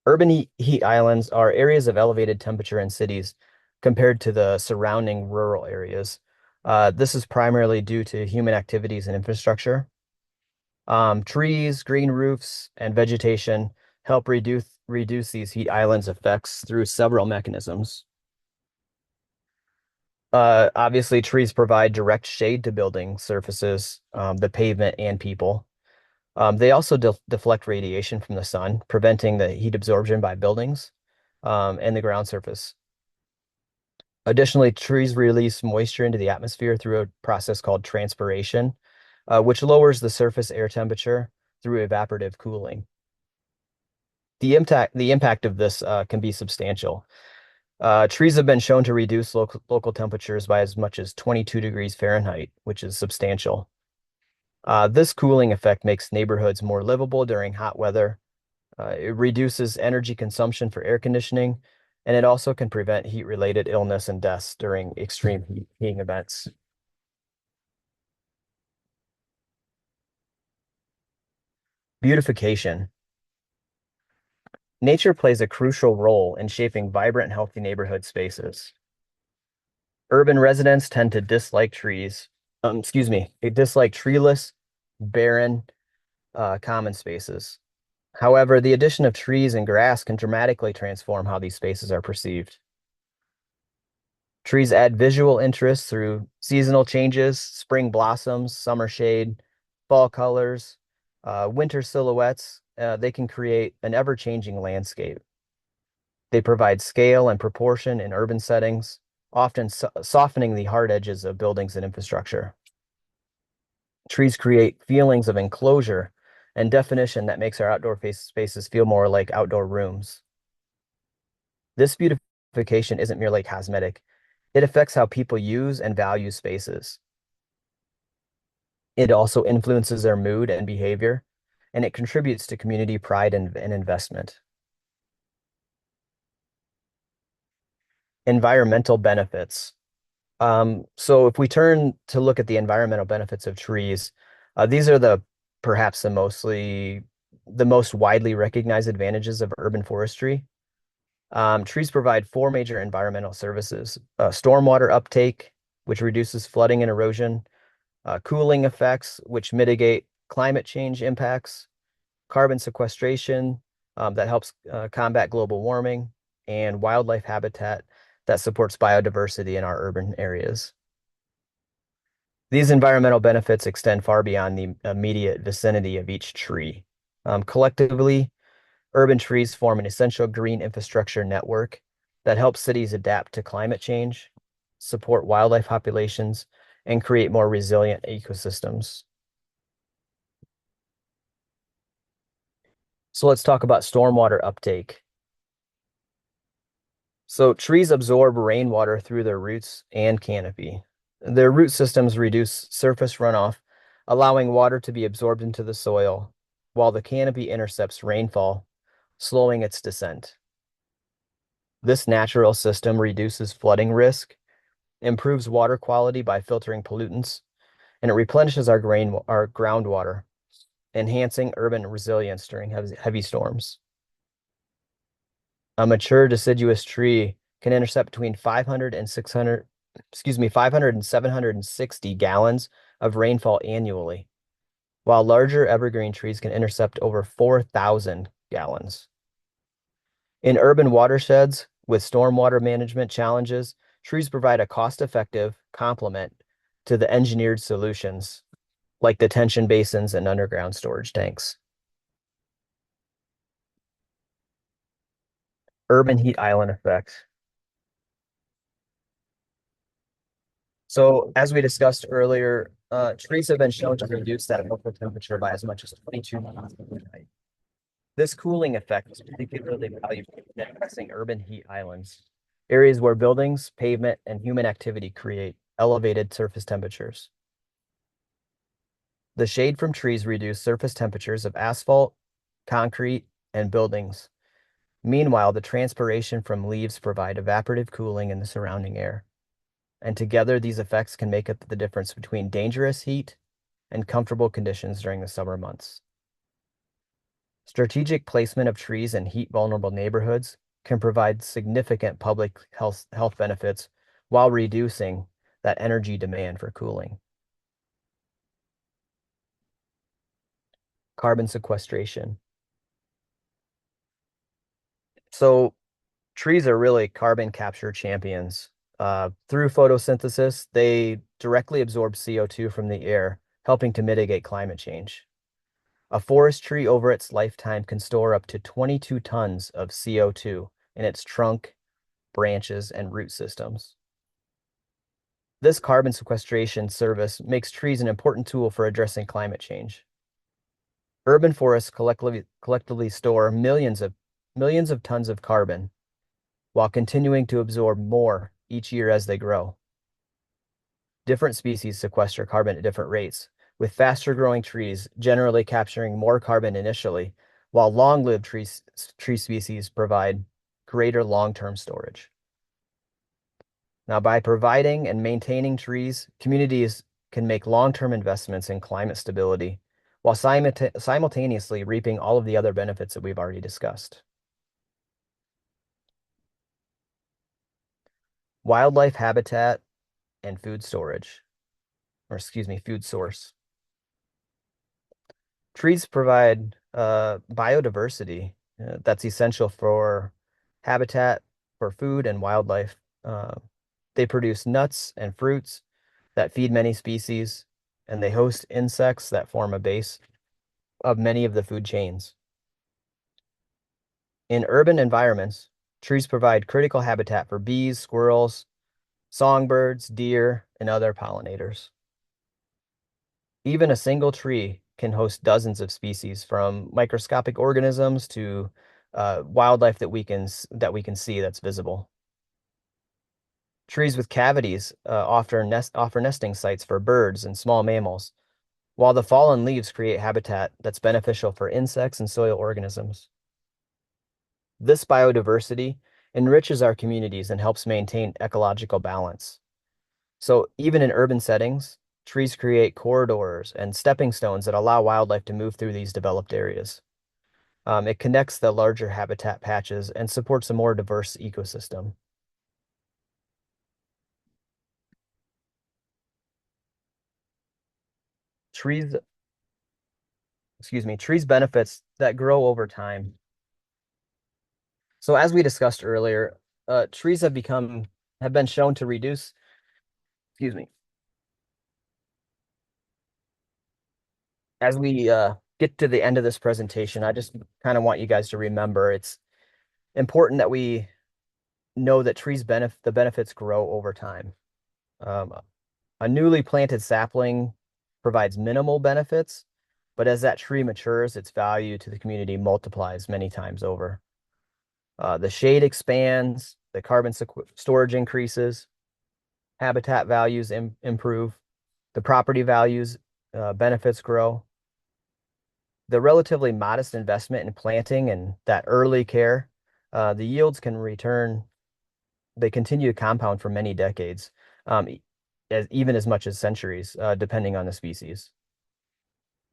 Urban heat islands are areas of elevated temperature in cities compared to the surrounding rural areas. This is primarily due to human activities and infrastructure. Trees, green roofs, and vegetation help reduce these heat islands effects through several mechanisms. Obviously, trees provide direct shade to building surfaces, the pavement, and people. They also deflect radiation from the sun, preventing the heat absorption by buildings and the ground surface. Additionally, trees release moisture into the atmosphere through a process called transpiration, which lowers the surface air temperature through evaporative cooling. The impact of this can be substantial. Trees have been shown to reduce local temperatures by as much as 22 degrees Fahrenheit, which is substantial. This cooling effect makes neighborhoods more livable during hot weather. It reduces energy consumption for air conditioning, and it also can prevent heat-related illness and deaths during extreme heating events. Beautification. Nature plays a crucial role in shaping vibrant, healthy neighborhood spaces. Urban residents tend to dislike they dislike treeless, barren, common spaces. However, the addition of trees and grass can dramatically transform how these spaces are perceived. Trees add visual interest through seasonal changes, spring blossoms, summer shade, fall colors, winter silhouettes. They can create an ever-changing landscape. They provide scale and proportion in urban settings, often softening the hard edges of buildings and infrastructure. Trees create feelings of enclosure and definition that makes our outdoor spaces feel more like outdoor rooms. This beautification isn't merely cosmetic. It affects how people use and value spaces. It also influences their mood and behavior, and it contributes to community pride and investment. Environmental benefits. So if we turn to look at the environmental benefits of trees, these are perhaps the most widely recognized advantages of urban forestry. Trees provide four major environmental services: stormwater uptake, which reduces flooding and erosion; cooling effects, which mitigate climate change impacts; carbon sequestration, that helps combat global warming; and wildlife habitat that supports biodiversity in our urban areas. These environmental benefits extend far beyond the immediate vicinity of each tree. Collectively, urban trees form an essential green infrastructure network that helps cities adapt to climate change, support wildlife populations, and create more resilient ecosystems. So let's talk about stormwater uptake. So trees absorb rainwater through their roots and canopy. Their root systems reduce surface runoff, allowing water to be absorbed into the soil, while the canopy intercepts rainfall, slowing its descent. This natural system reduces flooding risk, improves water quality by filtering pollutants, and it replenishes our groundwater, enhancing urban resilience during heavy storms. A mature deciduous tree can intercept between 500 and 600, 500 and 760 gallons of rainfall annually, while larger evergreen trees can intercept over 4,000 gallons. In urban watersheds with stormwater management challenges, trees provide a cost-effective complement to the engineered solutions like detention basins and underground storage tanks. Urban heat island effect. So as we discussed earlier, trees have been shown to reduce that local temperature by as much as 22 degrees Fahrenheit. This cooling effect is particularly valuable in addressing urban heat islands, areas where buildings, pavement, and human activity create elevated surface temperatures. The shade from trees reduce surface temperatures of asphalt, concrete, and buildings. Meanwhile, the transpiration from leaves provide evaporative cooling in the surrounding air. And together, these effects can make up the difference between dangerous heat and comfortable conditions during the summer months. Strategic placement of trees in heat-vulnerable neighborhoods can provide significant public health benefits while reducing that energy demand for cooling. Carbon sequestration. So trees are really carbon capture champions. Through photosynthesis, they directly absorb CO2 from the air, helping to mitigate climate change. A forest tree over its lifetime can store up to 22 tons of CO2 in its trunk, branches, and root systems. This carbon sequestration service makes trees an important tool for addressing climate change. Urban forests collectively store millions of tons of carbon while continuing to absorb more each year as they grow. Different species sequester carbon at different rates, with faster growing trees generally capturing more carbon initially, while long-lived tree species provide greater long-term storage. Now, by providing and maintaining trees, communities can make long-term investments in climate stability while simultaneously reaping all of the other benefits that we've already discussed. Wildlife habitat and food storage, or excuse me, food source. Trees provide biodiversity that's essential for habitat, for food and wildlife. They produce nuts and fruits that feed many species, and they host insects that form a base of many of the food chains. In urban environments, trees provide critical habitat for bees, squirrels, songbirds, deer, and other pollinators. Even a single tree can host dozens of species, from microscopic organisms to wildlife that we can see that's visible. Trees with cavities offer nesting sites for birds and small mammals, while the fallen leaves create habitat that's beneficial for insects and soil organisms. This biodiversity enriches our communities and helps maintain ecological balance. So even in urban settings, trees create corridors and stepping stones that allow wildlife to move through these developed areas. It connects the larger habitat patches and supports a more diverse ecosystem. Trees, trees benefits that grow over time. So as we discussed earlier, trees have been shown to reduce, excuse me, as we get to the end of this presentation, I just kind of want you guys to remember it's important that we know that the benefits grow over time. Um, a newly planted sapling provides minimal benefits, but as that tree matures, its value to the community multiplies many times over. The shade expands, the carbon storage increases, habitat values improve, the property values benefits grow. The relatively modest investment in planting and that early care, the yields can return, they continue to compound for many decades, even as much as centuries, depending on the species.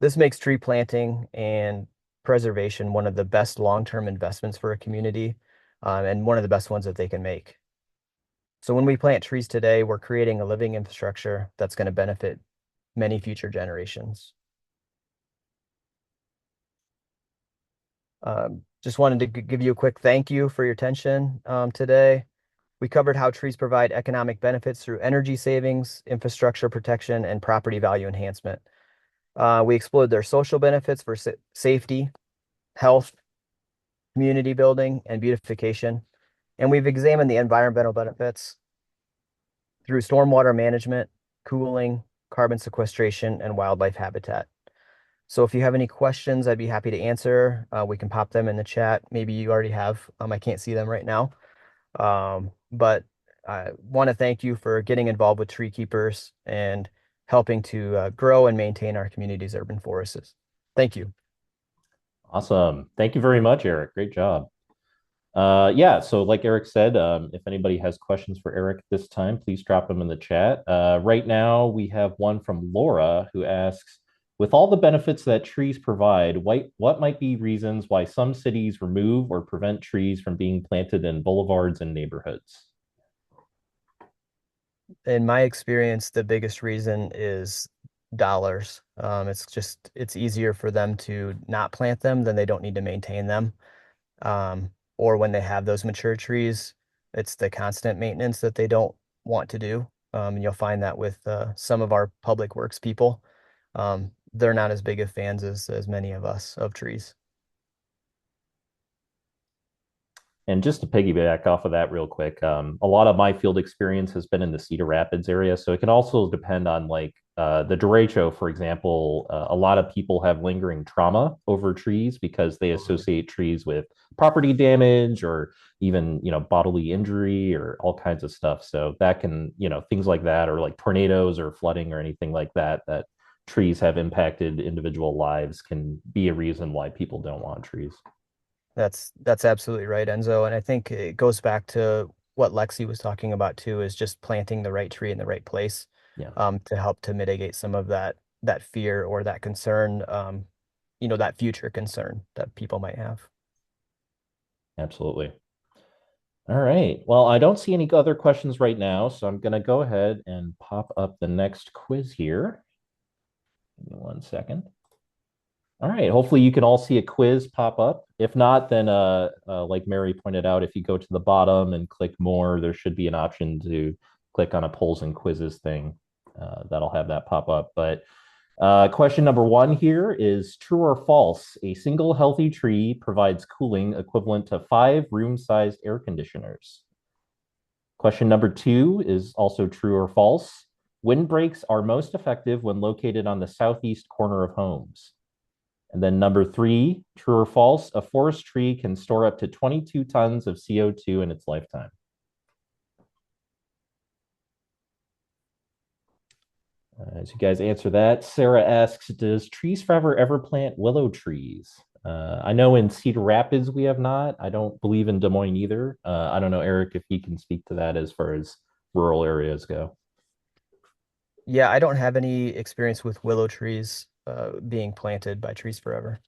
This makes tree planting and preservation one of the best long-term investments for a community, and one of the best ones that they can make. So when we plant trees today, we're creating a living infrastructure that's going to benefit many future generations. Just wanted to give you a quick thank you for your attention today. We covered how trees provide economic benefits through energy savings, infrastructure protection, and property value enhancement. We explored their social benefits for safety, health, community building, and beautification. And we've examined the environmental benefits through stormwater management, cooling, carbon sequestration, and wildlife habitat. So if you have any questions, I'd be happy to answer. We can pop them in the chat. Maybe you already have. I can't see them right now. But I want to thank you for getting involved with Tree Keepers and helping to grow and maintain our community's urban forests. Thank you. Awesome. Thank you very much, Eric. Great job. Yeah, so like Eric said, if anybody has questions for Eric this time, please drop them in the chat. Right now, we have one from Laura who asks, with all the benefits that trees provide, what might be reasons why some cities remove or prevent trees from being planted in boulevards and neighborhoods? In my experience, the biggest reason is dollars. It's easier for them to not plant them than they don't need to maintain them. Or when they have those mature trees, it's the constant maintenance that they don't want to do. And you'll find that with some of our public works people. They're not as big of fans as many of us of trees. And just to piggyback off of that real quick, a lot of my field experience has been in the Cedar Rapids area. So it can also depend on like the derecho, for example. A lot of people have lingering trauma over trees because they associate trees with property damage or even, bodily injury or all kinds of stuff. So that can, things like that, or like tornadoes or flooding or anything like that, that trees have impacted individual lives can be a reason why people don't want trees. That's absolutely right, Enzo. And I think it goes back to what Lexi was talking about too, is just planting the right tree in the right place, Yeah, to help to mitigate some of that fear or that concern, that future concern that people might have. absolutely. All right. Well, I don't see any other questions right now, so I'm going to go ahead and pop up the next quiz here. Give me 1 second. All right. Hopefully you can all see a quiz pop up. If not, then like Mary pointed out, if you go to the bottom and click more, there should be an option to click on a polls and quizzes thing. That'll have that pop up. But question number one here is true or false? A single healthy tree provides cooling equivalent to 5 room-sized air conditioners. Question number two is also true or false. Windbreaks are most effective when located on the southeast corner of homes. And then number three, true or false, a forest tree can store up to 22 tons of CO2 in its lifetime. As you guys answer that, Sarah asks, does Trees Forever ever plant willow trees? I know in Cedar Rapids we have not. I don't believe in Des Moines either. I don't know, Eric, if you can speak to that as far as rural areas go. Yeah, I don't have any experience with willow trees being planted by Trees Forever.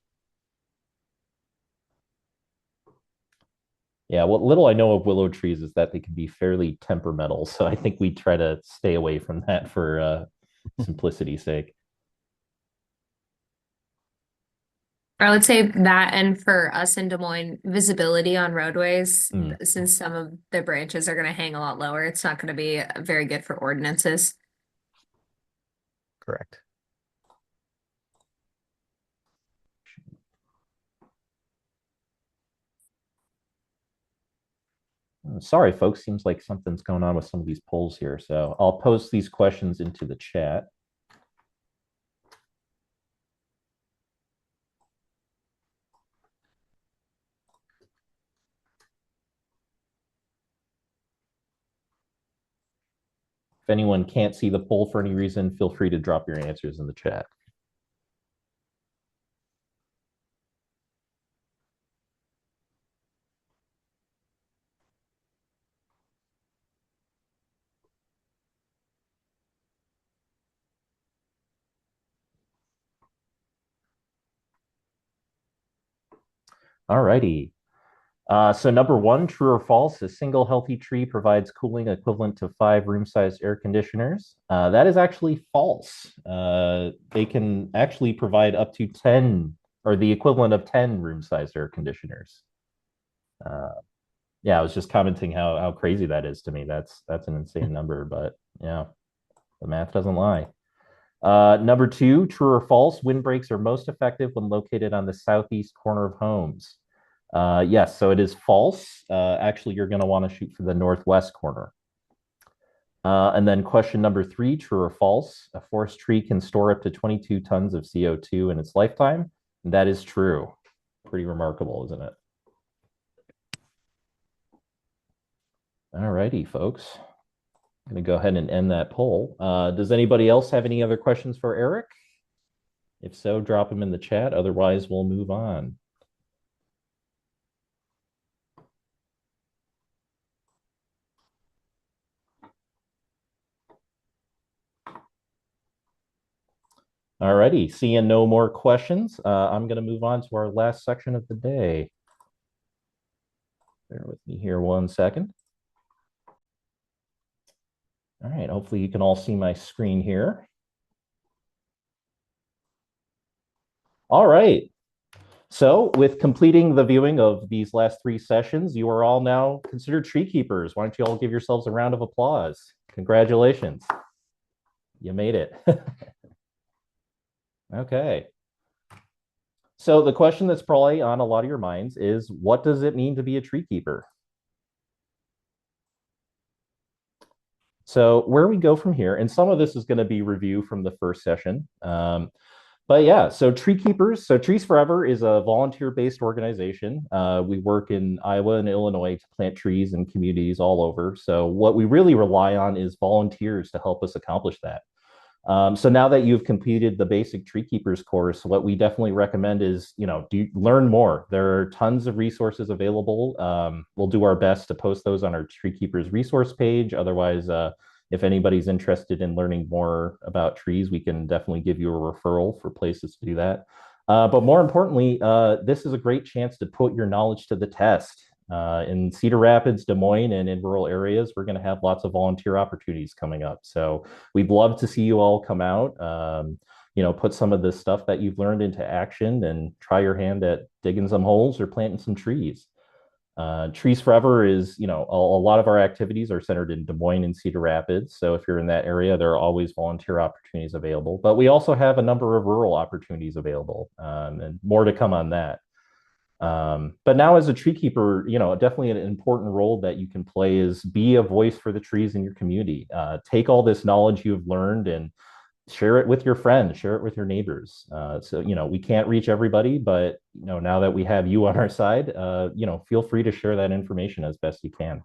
Yeah, what little I know of willow trees is that they can be fairly temperamental. So I think we try to stay away from that for simplicity's sake. I would say that, and for us in Des Moines, visibility on roadways, Mm. since some of the branches are going to hang a lot lower, it's not going to be very good for ordinances. Correct. Sorry, folks. Seems like something's going on with some of these polls here. So I'll post these questions into the chat. If anyone can't see the poll for any reason, feel free to drop your answers in the chat. All righty. So number one, true or false, a single healthy tree provides cooling equivalent to 5 room-sized air conditioners. That is actually false. They can actually provide up to 10 or the equivalent of 10 room-sized air conditioners. Yeah, I was just commenting how crazy that is to me. That's an insane number, but yeah, the math doesn't lie. Number two, true or false, windbreaks are most effective when located on the southeast corner of homes. Yes, so it is false. Actually, you're going to want to shoot for the northwest corner. And then question number three, true or false, a forest tree can store up to 22 tons of CO2 in its lifetime. And that is true. Pretty remarkable, isn't it? All righty, folks. I'm going to go ahead and end that poll. Does anybody else have any other questions for Eric? If so, drop them in the chat. Otherwise, we'll move on. All righty, seeing no more questions, I'm going to move on to our last section of the day. Bear with me here one second. All right, hopefully you can all see my screen here. All right, so with completing the viewing of these last 3 sessions, you are all now considered tree keepers. Why don't you all give yourselves a round of applause? Congratulations. You made it. Okay. So the question that's probably on a lot of your minds is, what does it mean to be a tree keeper? So where we go from here, and some of this is going to be review from the first session. But yeah, so TreeKeepers, so Trees Forever is a volunteer-based organization. We work in Iowa and Illinois to plant trees in communities all over. So what we really rely on is volunteers to help us accomplish that. So now that you've completed the basic Tree Keepers course, what we definitely recommend is, learn more. There are tons of resources available. We'll do our best to post those on our Tree Keepers resource page. Otherwise, if anybody's interested in learning more about trees, we can definitely give you a referral for places to do that. But more importantly, this is a great chance to put your knowledge to the test. In Cedar Rapids, Des Moines, and in rural areas, we're going to have lots of volunteer opportunities coming up. So we'd love to see you all come out, put some of this stuff that you've learned into action and try your hand at digging some holes or planting some trees. Trees Forever is, a lot of our activities are centered in Des Moines and Cedar Rapids. So if you're in that area, there are always volunteer opportunities available. But we also have a number of rural opportunities available, and more to come on that. But now as a tree keeper, definitely an important role that you can play is be a voice for the trees in your community. Take all this knowledge you've learned and share it with your friends, share it with your neighbors. So, we can't reach everybody, but, now that we have you on our side, feel free to share that information as best you can.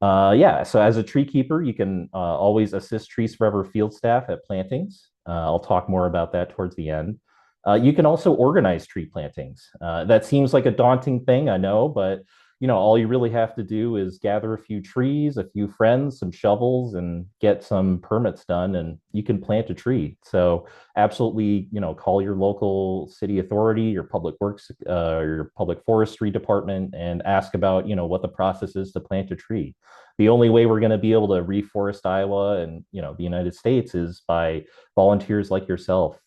Yeah, so as a tree keeper, you can always assist Trees Forever field staff at plantings. I'll talk more about that towards the end. You can also organize tree plantings. That seems like a daunting thing, I know, but all you really have to do is gather a few trees, a few friends, some shovels, and get some permits done, and you can plant a tree. So absolutely, call your local city authority, your public works, your public forestry department, and ask about, what the process is to plant a tree. The only way we're going to be able to reforest Iowa and, the United States is by volunteers like yourself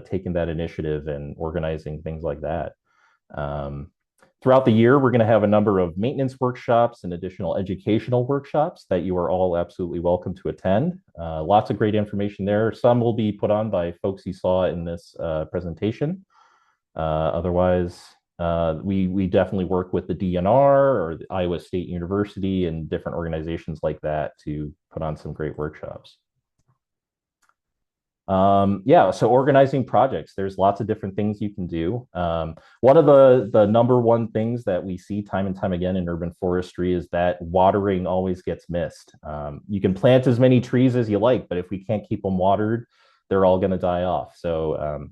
taking that initiative and organizing things like that. Um, Throughout the year, we're going to have a number of maintenance workshops and additional educational workshops that you are all absolutely welcome to attend. Lots of great information there. Some will be put on by folks you saw in this presentation. Otherwise, we definitely work with the DNR or the Iowa State University and different organizations like that to put on some great workshops. Yeah, so organizing projects, there's lots of different things you can do. One of the number one things that we see time and time again in urban forestry is that watering always gets missed. You can plant as many trees as you like, but if we can't keep them watered, they're all going to die off. So,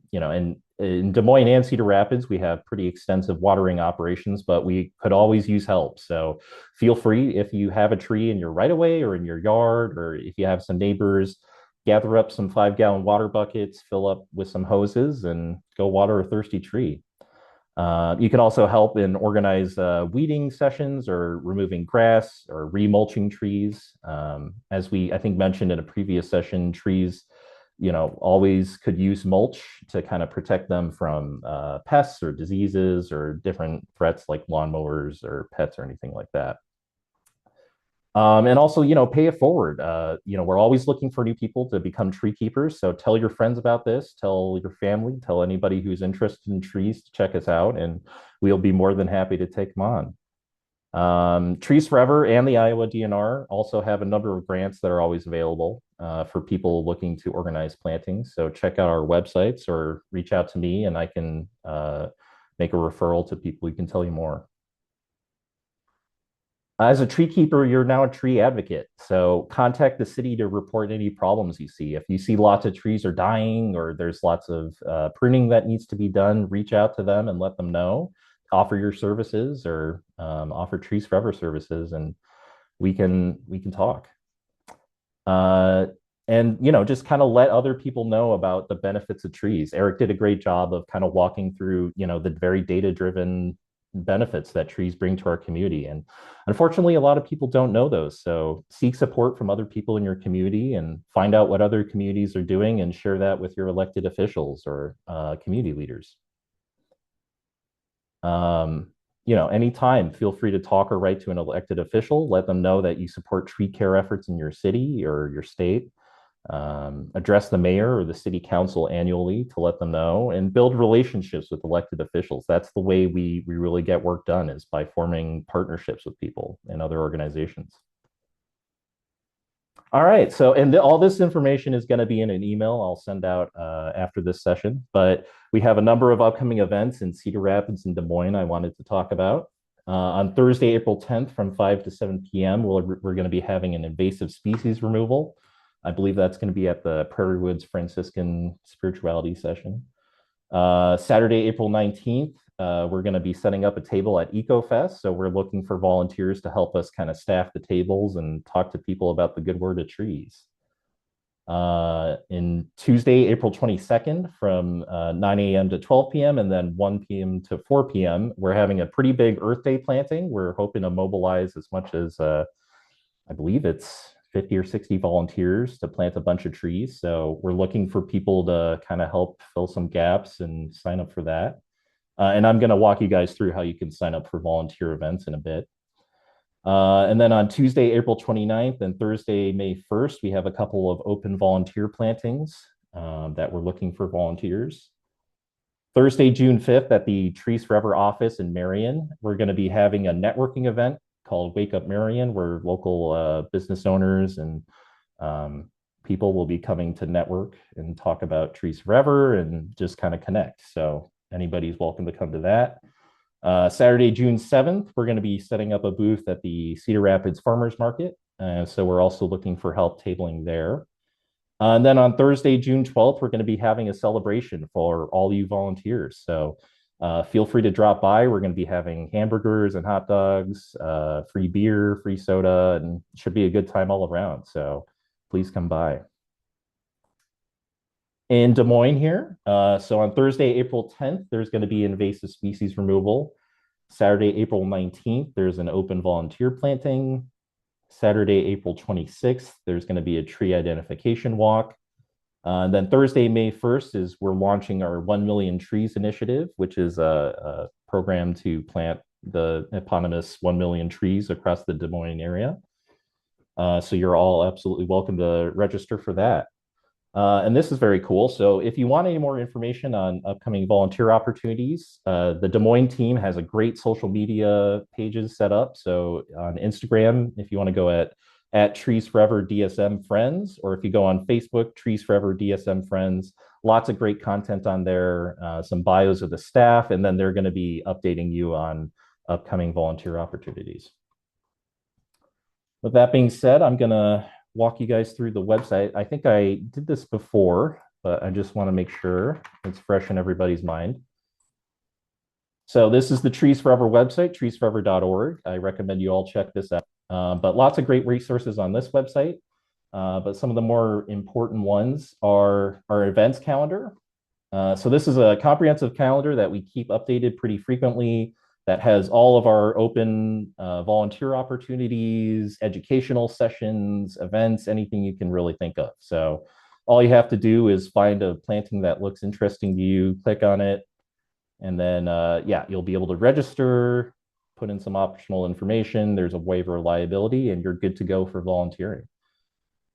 in Des Moines and Cedar Rapids, we have pretty extensive watering operations, but we could always use help. So feel free if you have a tree in your right of way or in your yard, or if you have some neighbors, gather up some 5-gallon water buckets, fill up with some hoses, and go water a thirsty tree. You can also help and organize weeding sessions or removing grass or remulching trees. As we, I think, mentioned in a previous session, trees, always could use mulch to kind of protect them from pests or diseases or different threats like lawnmowers or pets or anything like that. And also, pay it forward. We're always looking for new people to become tree keepers. So tell your friends about this, tell your family, tell anybody who's interested in trees to check us out, and we'll be more than happy to take them on. Trees Forever and the Iowa DNR also have a number of grants that are always available for people looking to organize plantings. So check out our websites or reach out to me, and I can make a referral to people who can tell you more. As a tree keeper, you're now a tree advocate. So contact the city to report any problems you see. If you see lots of trees are dying or there's lots of pruning that needs to be done, reach out to them and let them know. Offer your services or offer Trees Forever services, and we can talk. And just kind of let other people know about the benefits of trees. Eric did a great job of kind of walking through the very data-driven benefits that trees bring to our community. And unfortunately, a lot of people don't know those. So seek support from other people in your community and find out what other communities are doing and share that with your elected officials or community leaders. Anytime, feel free to talk or write to an elected official. Let them know that you support tree care efforts in your city or your state. Address the mayor or the city council annually to let them know, and build relationships with elected officials. That's the way we really get work done, is by forming partnerships with people and other organizations. All right, so all this information is going to be in an email I'll send out after this session, but we have a number of upcoming events in Cedar Rapids and Des Moines I wanted to talk about. On Thursday, April 10th from 5 to 7 p.m., we're going to be having an invasive species removal. I believe that's going to be at the Prairie Woods Franciscan Spirituality session. Saturday, April 19th, we're going to be setting up a table at EcoFest. So we're looking for volunteers to help us kind of staff the tables and talk to people about the good word of trees. In Tuesday, April 22nd from 9 a.m. to 12 p.m. and then 1 p.m. to 4 p.m. We're having a pretty big Earth Day planting. We're hoping to mobilize as much as, I believe it's 50 or 60 volunteers to plant a bunch of trees. So we're looking for people to kind of help fill some gaps and sign up for that. And I'm going to walk you guys through how you can sign up for volunteer events in a bit. And then on Tuesday, April 29th and Thursday, May 1st, we have a couple of open volunteer plantings that we're looking for volunteers. Thursday, June 5th at the Trees Forever office in Marion, we're going to be having a networking event called Wake Up Marion, where local business owners and um, people will be coming to network and talk about trees forever and just kind of connect. So anybody's welcome to come to that. Saturday, June 7th, we're going to be setting up a booth at the Cedar Rapids Farmers Market. So we're also looking for help tabling there. And then on Thursday, June 12th, we're going to be having a celebration for all you volunteers. So feel free to drop by. We're going to be having hamburgers and hot dogs, free beer, free soda, and it should be a good time all around. So please come by. In Des Moines here, so on Thursday, April 10th, there's going to be invasive species removal. Saturday, April 19th, there's an open volunteer planting. Saturday, April 26th, there's going to be a tree identification walk. And then Thursday, May 1st, is we're launching our 1 Million Trees initiative, which is a program to plant the eponymous 1 million trees across the Des Moines area. So you're all absolutely welcome to register for that. And this is very cool. So if you want any more information on upcoming volunteer opportunities, the Des Moines team has a great social media pages set up. So on Instagram, if you want to go at Trees Forever DSM Friends, or if you go on Facebook, Trees Forever DSM Friends, lots of great content on there, some bios of the staff, and then they're going to be updating you on upcoming volunteer opportunities. With that being said, I'm going to walk you guys through the website. I think I did this before, but I just want to make sure it's fresh in everybody's mind. So this is the Trees Forever website, treesforever.org. I recommend you all check this out. But lots of great resources on this website. But some of the more important ones are our events calendar. So this is a comprehensive calendar that we keep updated pretty frequently that has all of our open volunteer opportunities, educational sessions, events, anything you can really think of. So all you have to do is find a planting that looks interesting to you, click on it, and then, yeah, you'll be able to register, put in some optional information. There's a waiver of liability, and you're good to go for volunteering.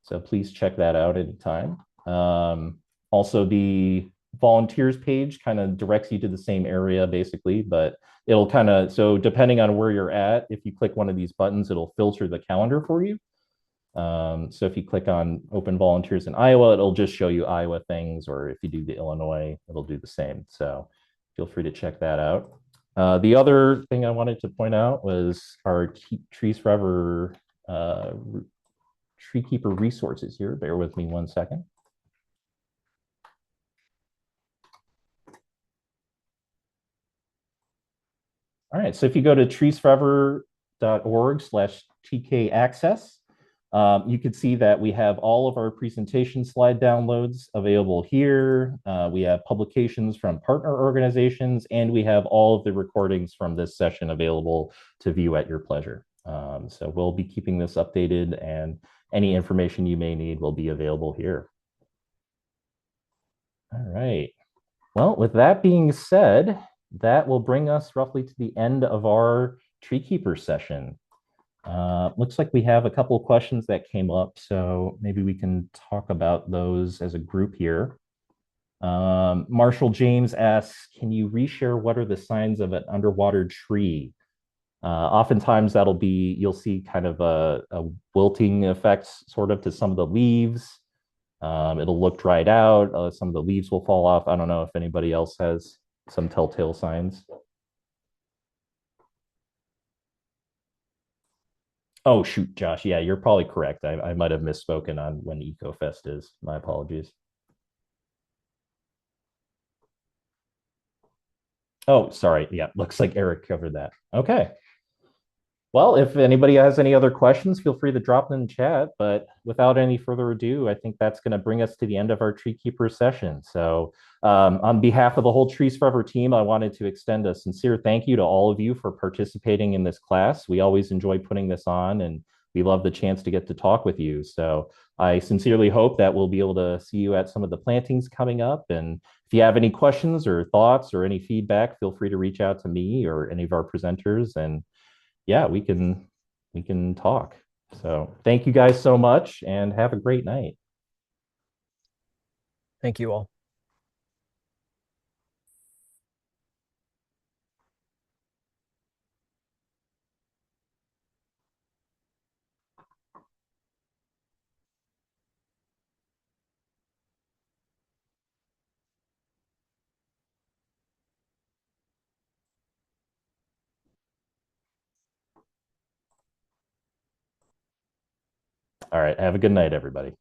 So please check that out anytime. Also, the volunteers page kind of directs you to the same area, basically, but it'll kind of, so depending on where you're at, if you click one of these buttons, it'll filter the calendar for you. So if you click on open volunteers in Iowa, it'll just show you Iowa things, or if you do the Illinois, it'll do the same. So feel free to check that out. The other thing I wanted to point out was our Trees Forever Tree Keeper resources here. Bear with me 1 second. All right, so if you go to treesforever.org/TK access, you can see that we have all of our presentation slide downloads available here. We have publications from partner organizations, and we have all of the recordings from this session available to view at your pleasure. So we'll be keeping this updated, and any information you may need will be available here. All right. Well, with that being said, that will bring us roughly to the end of our Tree Keeper session. Looks like we have a couple of questions that came up, so maybe we can talk about those as a group here. Marshall James asks, can you reshare what are the signs of an underwater tree? Oftentimes that'll be, you'll see kind of a wilting effect sort of to some of the leaves. It'll look dried out. Some of the leaves will fall off. I don't know if anybody else has some telltale signs. Oh, shoot, Josh. Yeah, you're probably correct. I might have misspoken on when EcoFest is. My apologies. Oh, sorry. Yeah, looks like Eric covered that. Okay. Well, if anybody has any other questions, feel free to drop them in chat. But without any further ado, I think that's going to bring us to the end of our Tree Keeper session. So on behalf of the whole Trees Forever team, I wanted to extend a sincere thank you to all of you for participating in this class. We always enjoy putting this on, and we love the chance to get to talk with you. So I sincerely hope that we'll be able to see you at some of the plantings coming up. And if you have any questions or thoughts or any feedback, feel free to reach out to me or any of our presenters. And yeah, we can talk. So thank you guys so much, and have a great night. Thank you all. All right. Have a good night, everybody.